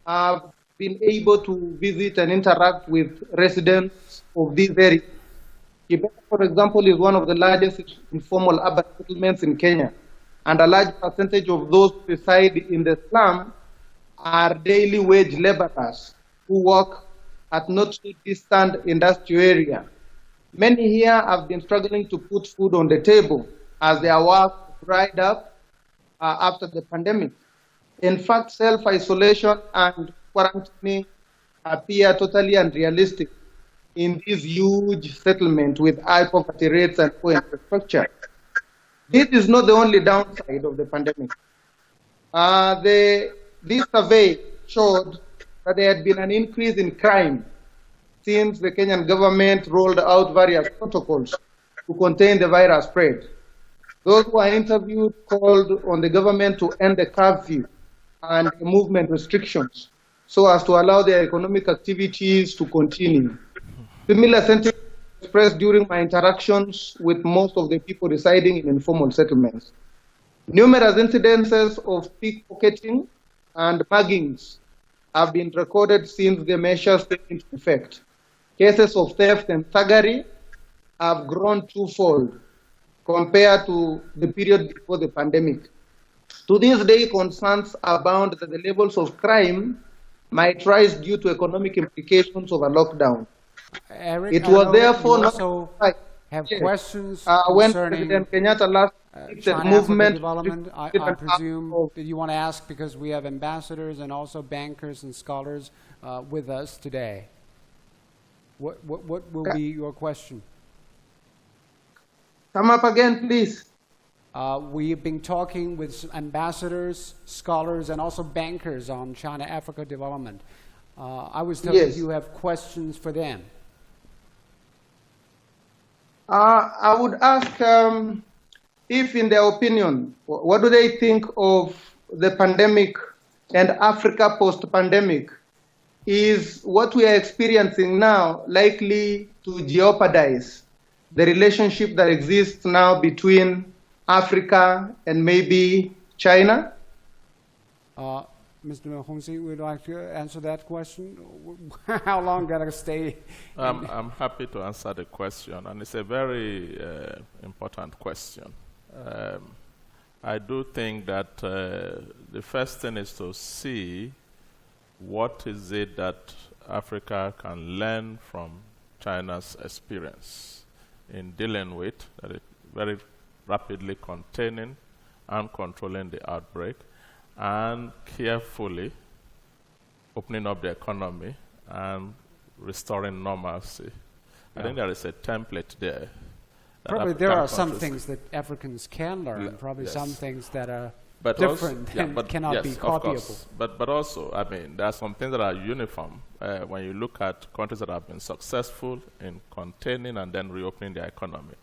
I've been able to visit and interact with residents of these areas. Kibera, for example, is one of the largest informal urban settlements in Kenya, and a large percentage of those who reside in the slum are daily wage laborers who work at not too distant industrial area. Many here have been struggling to put food on the table as their work dried up after the pandemic. In fact, self-isolation and quarantining appear totally unrealistic in this huge settlement with high poverty rates and poor infrastructure. This is not the only downside of the pandemic. This survey showed that there had been an increase in crime since the Kenyan government rolled out various protocols to contain the virus spread. Those who were interviewed called on the government to end the curfew and the movement restrictions so as to allow their economic activities to continue. Similar sentiments expressed during my interactions with most of the people residing in informal settlements. Numerous incidences of pickpocketing and muggings have been recorded since the measures came into effect. Cases of theft and thuggery have grown twofold compared to the period before the pandemic. To this day, concerns abound that the levels of crime might rise due to economic implications of a lockdown. Eric, It was therefore you not also right. have Yes. questions When concerning President Kenyatta last China movement development. I presume that you want to ask because we have ambassadors and also bankers and scholars with us today. What will be your question? Come up again, please. We've been talking with ambassadors, scholars, and also bankers on China-Africa development. I was told that you have questions for them. I would ask if, in their opinion, what do they think of the pandemic and Africa post-pandemic? Is what we are experiencing now likely to jeopardize the relationship that exists now between Africa and maybe China? Mr. Hongsi, would you like to answer that question? How long gotta stay? I'm happy to answer the question, and it's a very important question. I do think that the first thing is to see what is it that Africa can learn from China's experience in dealing with very rapidly containing and controlling the outbreak, and carefully opening up the economy and restoring normalcy. I think there is a template there. Probably there are some things that Africans can learn, probably some things that are different and cannot be copyable. But also, I mean, there are some things that are uniform when you look at countries that have been successful in containing and then reopening their economy.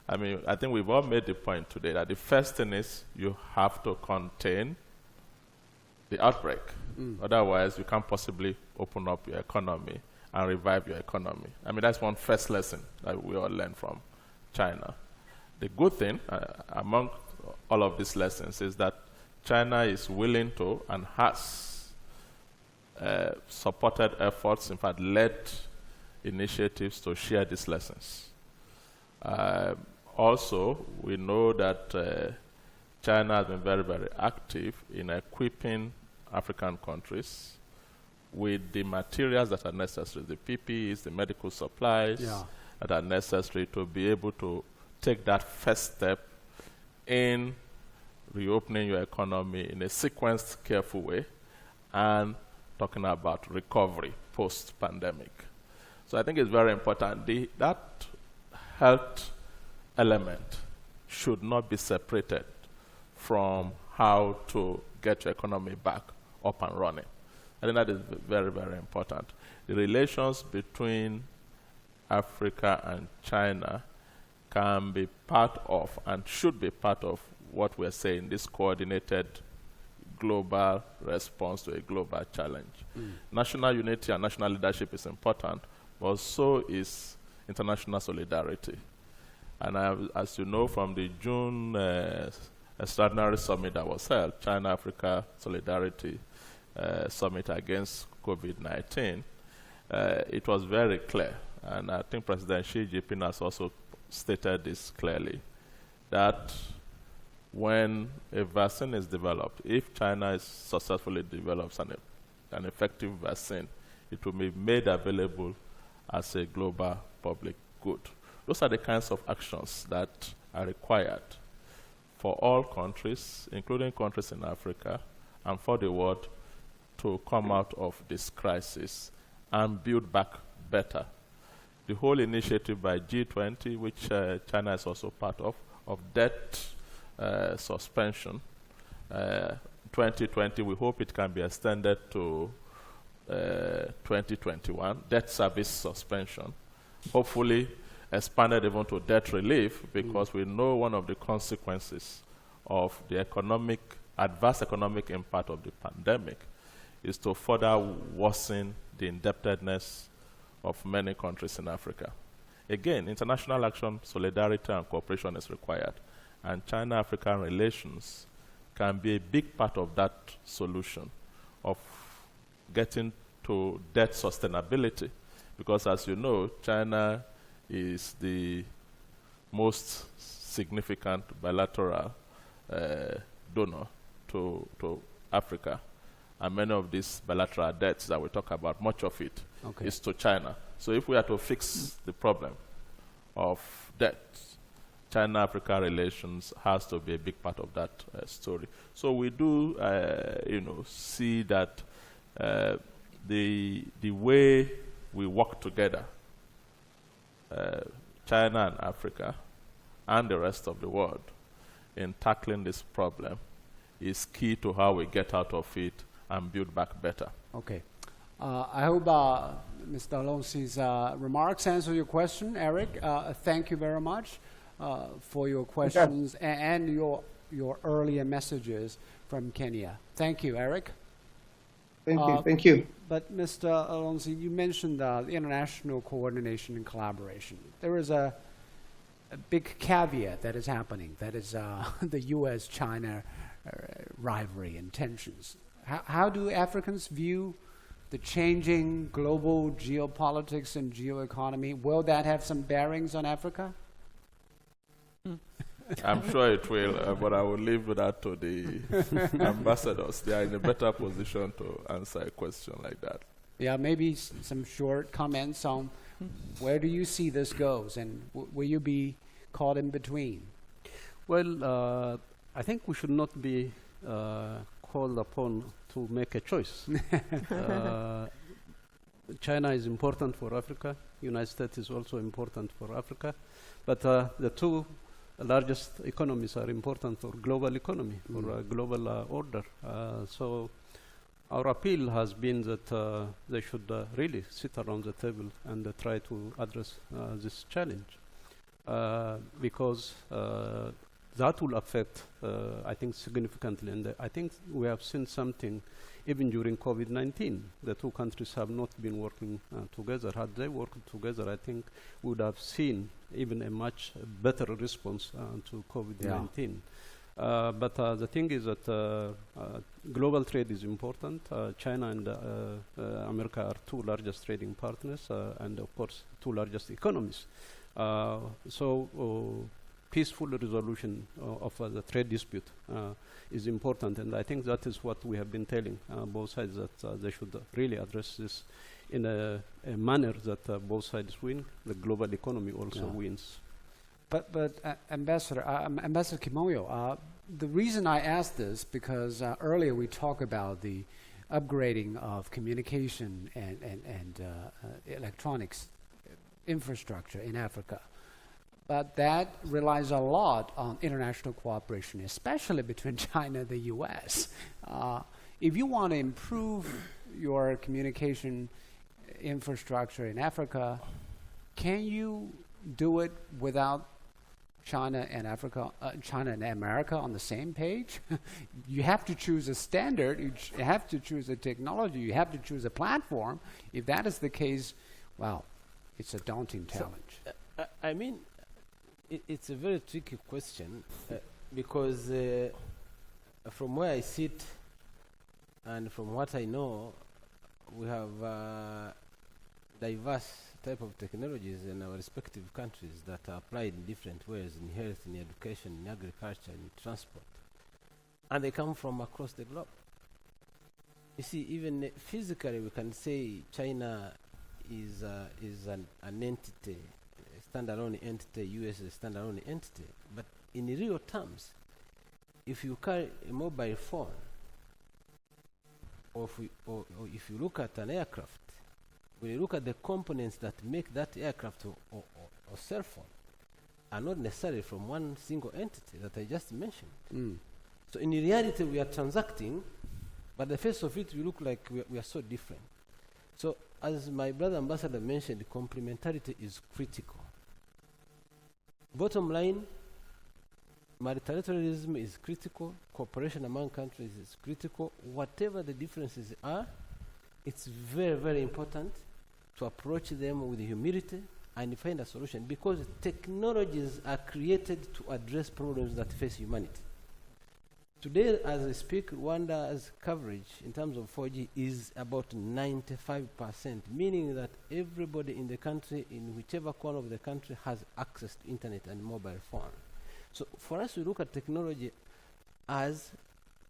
I mean, I think we've all made the point today that the first thing is you have to contain the outbreak. Otherwise, you can't possibly open up your economy and revive your economy. I mean, that's one first lesson that we all learn from China. The good thing among all of these lessons is that China is willing to and has supported efforts, in fact, led initiatives to share these lessons. Also, we know that China has been very, very active in equipping African countries with the materials that are necessary, the PPEs, the medical supplies that are necessary to be able to take that first step in reopening your economy in a sequenced, careful way, and talking about recovery post-pandemic. So I think it's very important. That health element should not be separated from how to get your economy back up and running. I think that is very, very important. The relations between Africa and China can be part of and should be part of what we're saying, this coordinated global response to a global challenge. National unity and national leadership is important, but so is international solidarity. And as you know from the June extraordinary summit that was held, China-Africa Solidarity Summit against COVID-19, it was very clear and I think President Xi Jinping has also stated this clearly, that when a vaccine is developed, if China is successfully develops an effective vaccine, it will be made available as a global public good. Those are the kinds of actions that are required for all countries, including countries in Africa, and for the world to come out of this crisis and build back better. The whole initiative by G20, which China is also part of debt suspension, 2020, we hope it can be extended to 2021, debt service suspension, hopefully expanded even to debt relief, because we know one of the consequences of the adverse economic impact of the pandemic is to further worsen the indebtedness of many countries in Africa. Again, international action, solidarity, and cooperation is required, and China-African relations can be a big part of that solution of getting to debt sustainability, because as you know, China is the most significant bilateral donor to Africa. And many of these bilateral debts that we talk about, much of it is to China. So if we are to fix the problem of debt, China-Africa relations has to be a big part of that story. So we do, see that the way we work together, China and Africa and the rest of the world, in tackling this problem is key to how we get out of it and build back better. Okay. I hope Mr. Alonsi's remarks answer your question, Eric. Thank you very much for your questions and your earlier messages from Kenya. Thank you, Eric. Thank you. But Mr. Alonsi, you mentioned international coordination and collaboration. There is a big caveat that is happening. That is the U.S.-China rivalry and tensions. How do Africans view the changing global geopolitics and geoeconomy? Will that have some bearings on Africa? I'm sure it will, but I will leave that to the ambassadors. They are in a better position to answer a question like that. Yeah, maybe some short comments on where do you see this goes, and will you be caught in between? Well, I think we should not be called upon to make a choice. China is important for Africa. United States is also important for Africa. But the two largest economies are important for global economy, for a global order. So our appeal has been that they should really sit around the table and try to address this challenge, because that will affect, I think, significantly. And I think we have seen something even during COVID-19. The two countries have not been working together. Had they worked together, I think we would have seen even a much better response to COVID-19. But the thing is that global trade is important. China and America are two largest trading partners, and of course, two largest economies. So peaceful resolution of the trade dispute is important, and I think that is what we have been telling both sides, that they should really address this in a manner that both sides win. The global economy also wins. But Ambassador Kimoyo, the reason I asked this because earlier we talked about the upgrading of communication and electronics infrastructure in Africa. But that relies a lot on international cooperation, especially between China and the U.S. If you want to improve your communication infrastructure in Africa, can you do it without China and China and America on the same page? You have to choose a standard, you have to choose a technology, you have to choose a platform. If that is the case, well, it's a daunting challenge. I mean, it's a very tricky question because from where I sit and from what I know, we have diverse type of technologies in our respective countries that are applied in different ways in health, in education, in agriculture, in transport. And they come from across the globe. You see, even physically, we can say China is an entity, a standalone entity, US is a standalone entity. But in real terms, if you carry a mobile phone, or if you look at an aircraft, when you look at the components that make that aircraft or cell phone, are not necessarily from one single entity that I just mentioned. So in reality, we are transacting, but the face of it, we look like we are so different. So as my brother ambassador mentioned, complementarity is critical. Bottom line, multilateralism is critical, cooperation among countries is critical. Whatever the differences are, it's very, very important to approach them with humility and find a solution, because technologies are created to address problems that face humanity. Today, as I speak, Rwanda's coverage in terms of 4G is about 95%, meaning that everybody in the country, in whichever corner of the country, has access to internet and mobile phone. So for us, we look at technology as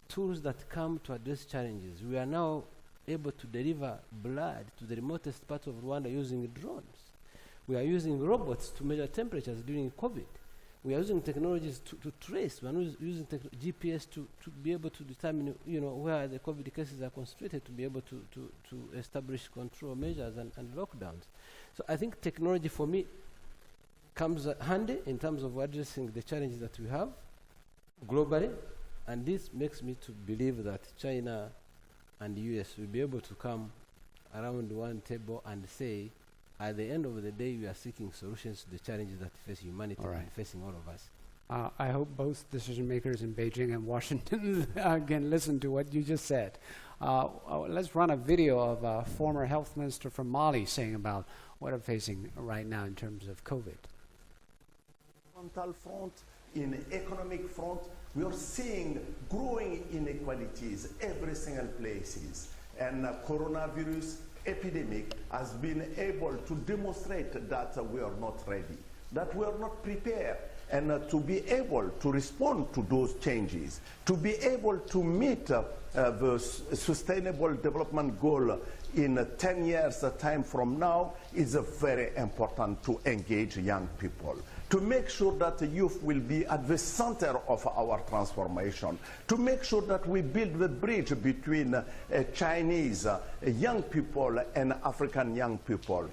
tools that come to address challenges. We are now able to deliver blood to the remotest part of Rwanda using drones. We are using robots to measure temperatures during COVID. We are using technologies to trace. We are using GPS to be able to determine, where the COVID cases are concentrated, to be able to establish control measures and lockdowns. So I think technology, for me, comes handy in terms of addressing the challenges that we have globally, and this makes me to believe that China and the US will be able to come around one table and say, at the end of the day, we are seeking solutions to the challenges that face humanity and facing all of us. I hope both decision makers in Beijing and Washington can listen to what you just said. Let's run a video of a former health minister from Mali saying about what we're facing right now in terms of COVID. Frontal front, in economic front, we are seeing growing inequalities every single places, and coronavirus epidemic has been able to demonstrate that we are not ready, that we are not prepared, and to be able to respond to those changes, to be able to meet the sustainable development goal in 10 years time from now is very important to engage young people, to make sure that the youth will be at the center of our transformation, to make sure that we build the bridge between Chinese young people and African young people.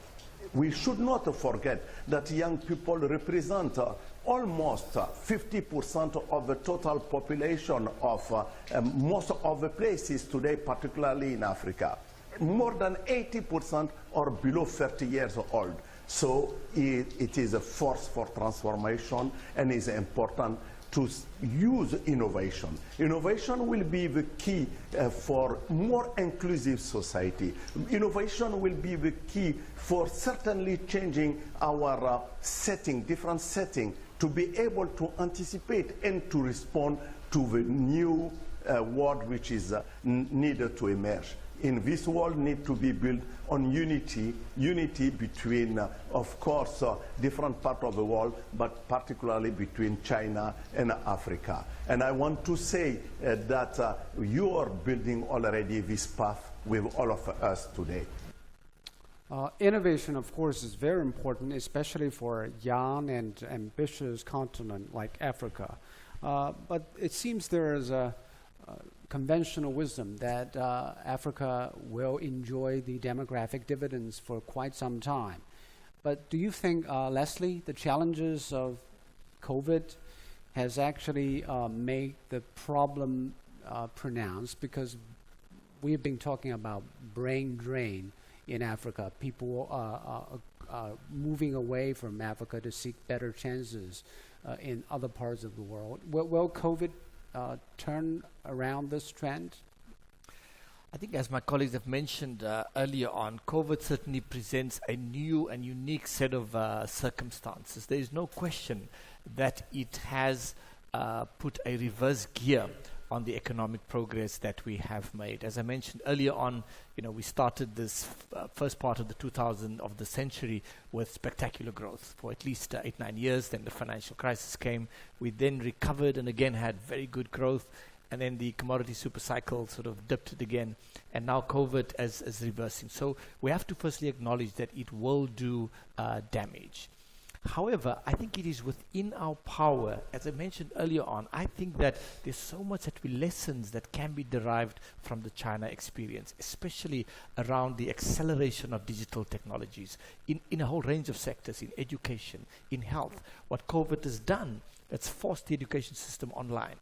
We should not forget that young people represent almost 50% of the total population of most of the places today, particularly in Africa. More than 80% are below 30 years old. So it is a force for transformation, and is important to use innovation. Innovation will be the key for more inclusive society. Innovation will be the key for certainly changing our setting, different setting, to be able to anticipate and to respond to the new world which is needed to emerge. In this world need to be built on unity between, of course, different parts of the world, but particularly between China and Africa. And I want to say that you are building already this path with all of us today. Innovation, of course, is very important, especially for a young and ambitious continent like Africa. But it seems there is a conventional wisdom that Africa will enjoy the demographic dividends for quite some time. But do you think, Leslie, the challenges of COVID has actually made the problem pronounced? Because we've been talking about brain drain in Africa. People are moving away from Africa to seek better chances in other parts of the world. Will COVID turn around this trend? I think, as my colleagues have mentioned earlier on, COVID certainly presents a new and unique set of circumstances. There is no question that it has put a reverse gear on the economic progress that we have made. As I mentioned earlier on, we started this first part of the century with spectacular growth for at least 8-9 years. Then the financial crisis came. We then recovered and again had very good growth. And then the commodity super cycle sort of dipped it again. And now COVID is reversing. So we have to firstly acknowledge that it will do damage. However, I think it is within our power, as I mentioned earlier on, I think that there's so much lessons that can be derived from the China experience, especially around the acceleration of digital technologies in a whole range of sectors, in education, in health. What COVID has done, it's forced the education system online.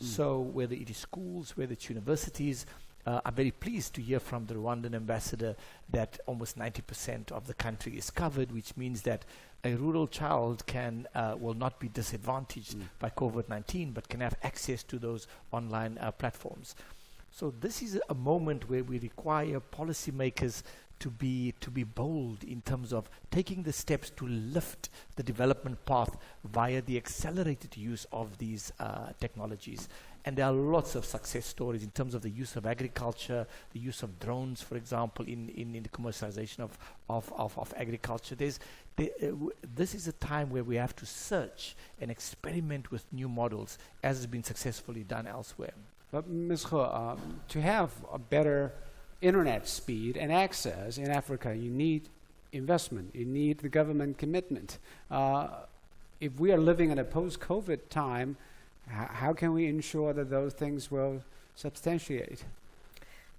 So whether it is schools, whether it's universities, I'm very pleased to hear from the Rwandan ambassador that almost 90% of the country is covered, which means that a rural child will not be disadvantaged by COVID-19, but can have access to those online platforms. So this is a moment where we require policymakers to be bold in terms of taking the steps to lift the development path via the accelerated use of these technologies. And there are lots of success stories in terms of the use of agriculture, the use of drones, for example, in the commercialization of agriculture. This is a time where we have to search and experiment with new models, as has been successfully done elsewhere. But Ms. He, to have a better internet speed and access in Africa, you need investment, you need the government commitment. If we are living in a post-COVID time, how can we ensure that those things will substantiate?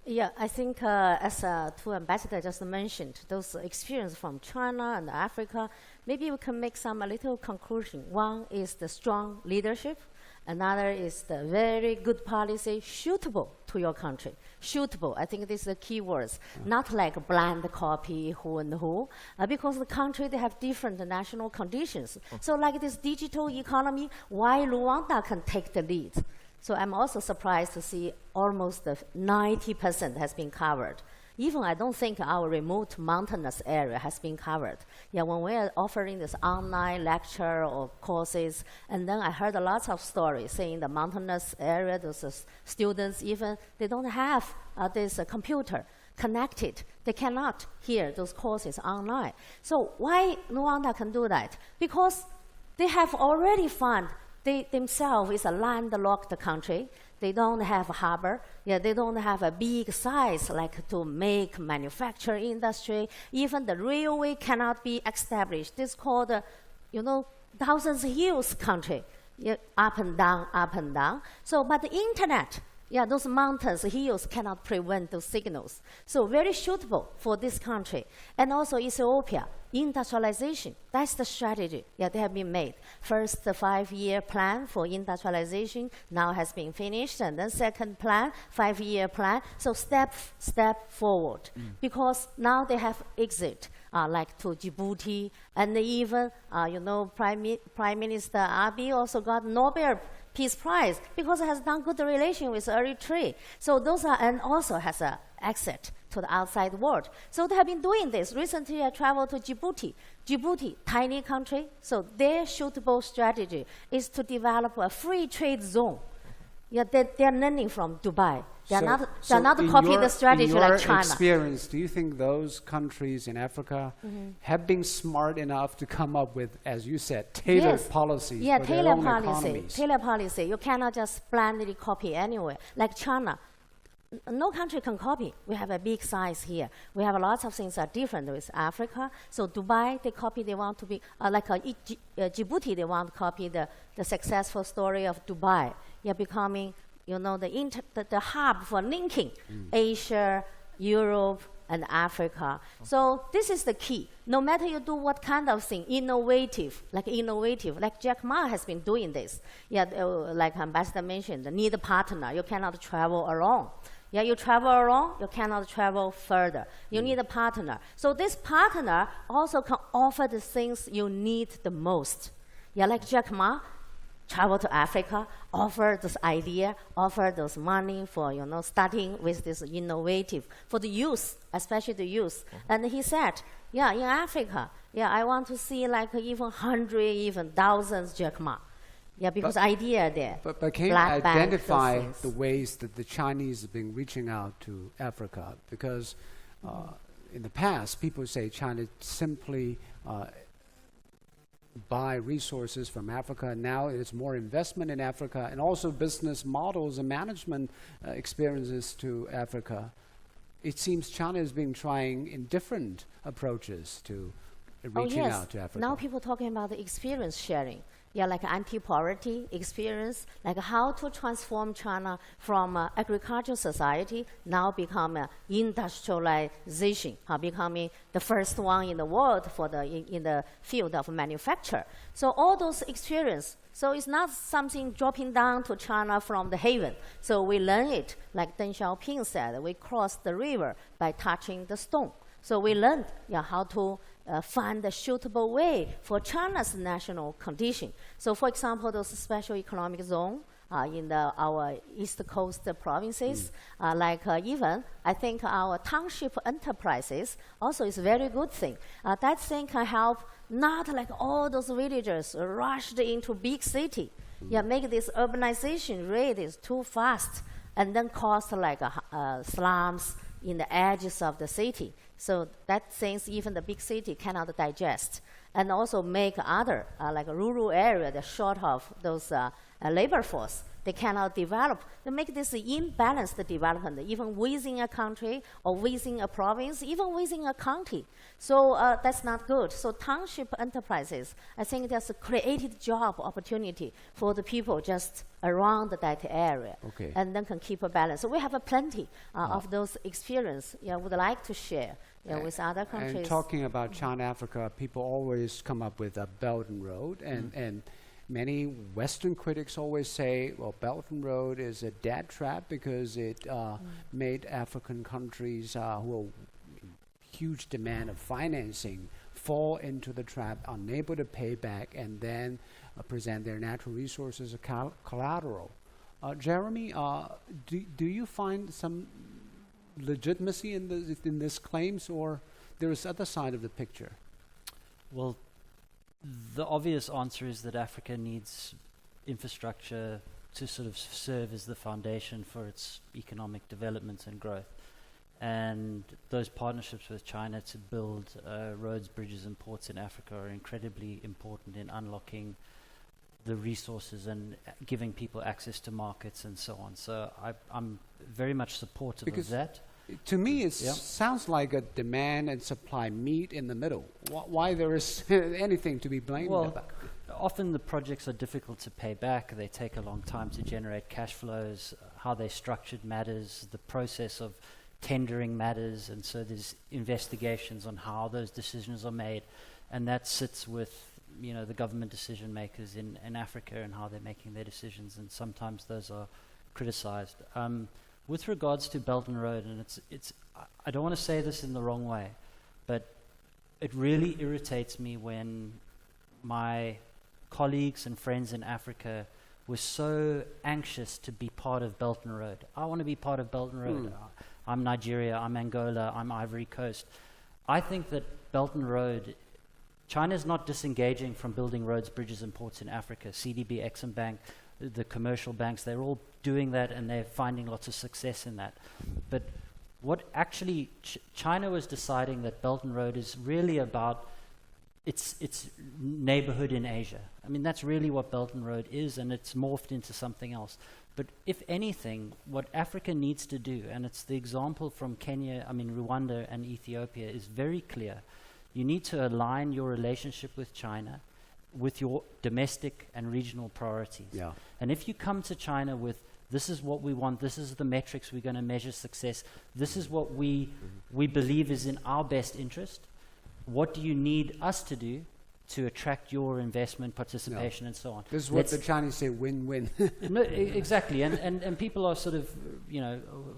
Yeah, I think as two ambassadors just mentioned, those experience from China and Africa, maybe we can make some little conclusion. One is the strong leadership. Another is the very good policy suitable to your country. Suitable, I think this is the key words. Not like blind copy who and who, because the country, they have different national conditions. So like this digital economy, why Rwanda can take the lead? So I'm also surprised to see almost 90% has been covered. Even I don't think our remote mountainous area has been covered. Yeah, when we are offering this online lecture or courses, and then I heard lots of stories saying the mountainous area, those students even, they don't have this computer connected. They cannot hear those courses online. So why Rwanda can do that? Because they have already found they themselves is a landlocked country. They don't have a harbor. Yeah, they don't have a big size like to make manufacturing industry. Even the railway cannot be established. This is called, thousands of hills country. Yeah, up and down, up and down. So, but the internet, yeah, those mountains, hills cannot prevent those signals. So very suitable for this country. And also Ethiopia, industrialization, that's the strategy. Yeah, they have been made. First, the 5-year plan for industrialization now has been finished, and then second plan, 5-year plan. So step forward. Because now they have exit, like to Djibouti, and even, Prime Minister Abiy also got Nobel Peace Prize because it has done good relation with Eritrea. So those are, and also has an exit to the outside world. So they have been doing this. Recently I traveled to Djibouti. Djibouti, tiny country, so their suitable strategy is to develop a free trade zone. Yeah, they're learning from Dubai. They're not copying the strategy like China. In your experience, do you think those countries in Africa have been smart enough to come up with, as you said, tailored policies for their own economies? Tailored policy. You cannot just blindly copy anywhere. Like China, no country can copy. We have a big size here. We have lots of things that are different with Africa. So Dubai, they want to be, Djibouti, they want to copy the successful story of Dubai. Yeah, becoming, the hub for linking Asia, Europe, and Africa. So this is the key. No matter you do what kind of thing, innovative, like Jack Ma has been doing this. Yeah, like Ambassador mentioned, need a partner. You cannot travel alone. Yeah, you travel alone, you cannot travel further. You need a partner. So this partner also can offer the things you need the most. Yeah, like Jack Ma, travel to Africa, offer this idea, offer those money for, starting with this innovative, for the youth, especially the youth. And he said, yeah, in Africa, yeah, I want to see like even 100, even thousands Jack Ma. Yeah, because idea there. But can you Black Bank, identify those things. the ways that the Chinese have been reaching out to Africa? Because in the past, people say China simply buy resources from Africa. Now it's more investment in Africa and also business models and management experiences to Africa. It seems China has been trying in different approaches to reaching out to Africa. Now people talking about the experience sharing. Yeah, like anti-poverty experience, like how to transform China from agricultural society now become industrialization, becoming the first one in the world for in the field of manufacture. So all those experience. So it's not something dropping down to China from the heaven. So we learn it, like Deng Xiaoping said, we cross the river by touching the stone. So we learned how to find a suitable way for China's national condition. So for example, those special economic zone in our East Coast provinces, even I think our township enterprises also is a very good thing. That thing can help not like all those villagers rushed into big city. Make this urbanization rate is too fast and then cause like slums in the edges of the city. So that things even the big city cannot digest. And also make other, like a rural area, they're short of those labor force. They cannot develop. They make this imbalanced development, even within a country or within a province, even within a county. So that's not good. So township enterprises, I think that's a created job opportunity for the people just around that area. Okay. And then can keep a balance. So we have plenty of those experience would like to share with other countries. And talking about China-Africa, people always come up with a Belt and Road, and many Western critics always say, well, Belt and Road is a debt trap because it made African countries who are in huge demand of financing fall into the trap, unable to pay back, and then present their natural resources as collateral. Jeremy, do you find some legitimacy in this claims, or there is other side of the picture? Well, the obvious answer is that Africa needs infrastructure to sort of serve as the foundation for its economic development and growth. And those partnerships with China to build roads, bridges, and ports in Africa are incredibly important in unlocking the resources and giving people access to markets and so on. So I'm very much supportive of that. To me, it sounds like a demand and supply meet in the middle. Why there is anything to be blamed about? Often the projects are difficult to pay back. They take a long time to generate cash flows. How they're structured matters. The process of tendering matters. And so there's investigations on how those decisions are made. And that sits with the government decision makers in Africa and how they're making their decisions. And sometimes those are criticized. With regards to Belt and Road, and I don't want to say this in the wrong way, but it really irritates me when my colleagues and friends in Africa were so anxious to be part of Belt and Road. I want to be part of Belt and Road. I'm Nigeria, I'm Angola, I'm Ivory Coast. I think that Belt and Road, China is not disengaging from building roads, bridges, and ports in Africa. CDB, Exim Bank, the commercial banks, they're all doing that and they're finding lots of success in that. But what actually China was deciding that Belt and Road is really about its neighborhood in Asia. I mean, that's really what Belt and Road is, and it's morphed into something else. But if anything, what Africa needs to do, and it's the example from Rwanda and Ethiopia is very clear. You need to align your relationship with China with your domestic and regional priorities. Yeah. And if you come to China with, this is what we want, this is the metrics we're going to measure success, this is what we believe is in our best interest, what do you need us to do to attract your investment, participation, and so on? This is what the Chinese say, win-win. No, exactly. And people are sort of,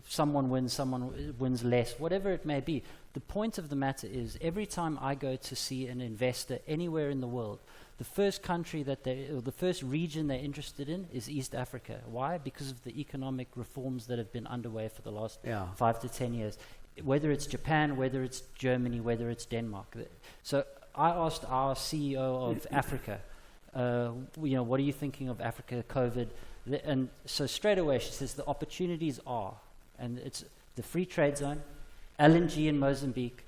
someone wins less, whatever it may be. The point of the matter is, every time I go to see an investor anywhere in the world, the first country the first region they're interested in is East Africa. Why? Because of the economic reforms that have been underway for the last 5 to 10 years. Whether it's Japan, whether it's Germany, whether it's Denmark. So I asked our CEO of Africa, What are you thinking of Africa, COVID? And so straight away she says the opportunities are, and it's the free trade zone, LNG in Mozambique,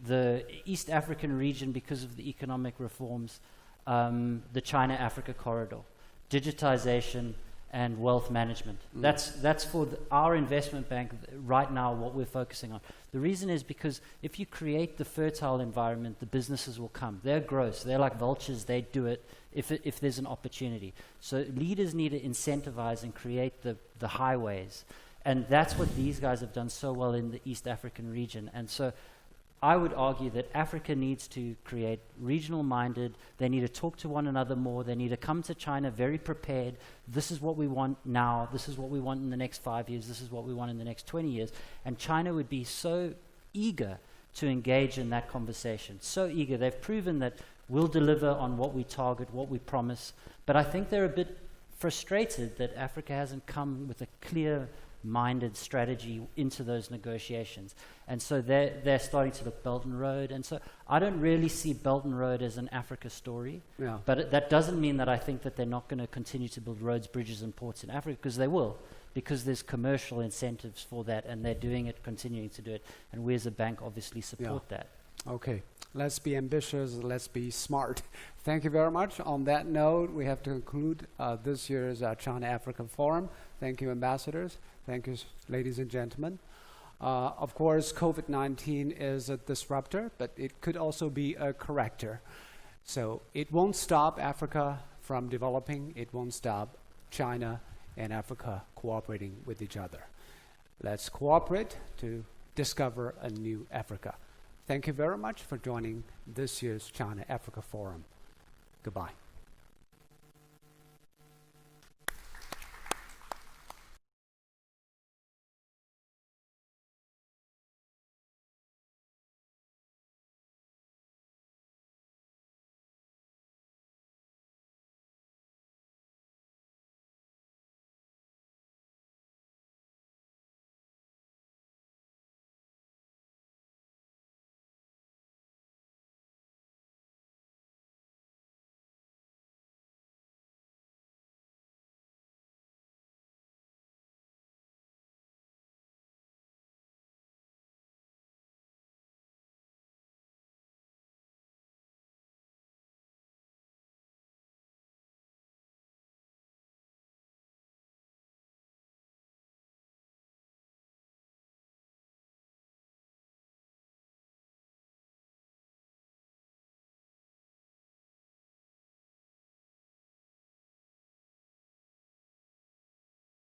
the East African region because of the economic reforms, the China-Africa corridor, digitization, and wealth management. That's for our investment bank right now, what we're focusing on. The reason is because if you create the fertile environment, the businesses will come. They're gross. They're like vultures. They do it if there's an opportunity. So leaders need to incentivize and create the highways. And that's what these guys have done so well in the East African region. And so I would argue that Africa needs to create regional-minded. They need to talk to one another more. They need to come to China very prepared. This is what we want now. This is what we want in the next 5 years. This is what we want in the next 20 years. And China would be so eager to engage in that conversation. So eager. They've proven that we'll deliver on what we target, what we promise. But I think they're a bit frustrated that Africa hasn't come with a clear-minded strategy into those negotiations. And so they're starting to look Belt and Road. And so I don't really see Belt and Road as an Africa story. Yeah. But that doesn't mean that I think that they're not going to continue to build roads, bridges, and ports in Africa, because they will, because there's commercial incentives for that, and they're doing it, continuing to do it. And we as a bank obviously support that. Okay. Let's be ambitious. Let's be smart. Thank you very much. On that note, we have to conclude this year's China-Africa Forum. Thank you, ambassadors. Thank you, ladies and gentlemen. Of course, COVID-19 is a disruptor, but it could also be a corrector. So it won't stop Africa from developing. It won't stop China and Africa cooperating with each other. Let's cooperate to discover a new Africa. Thank you very much for joining this year's China-Africa Forum. Goodbye.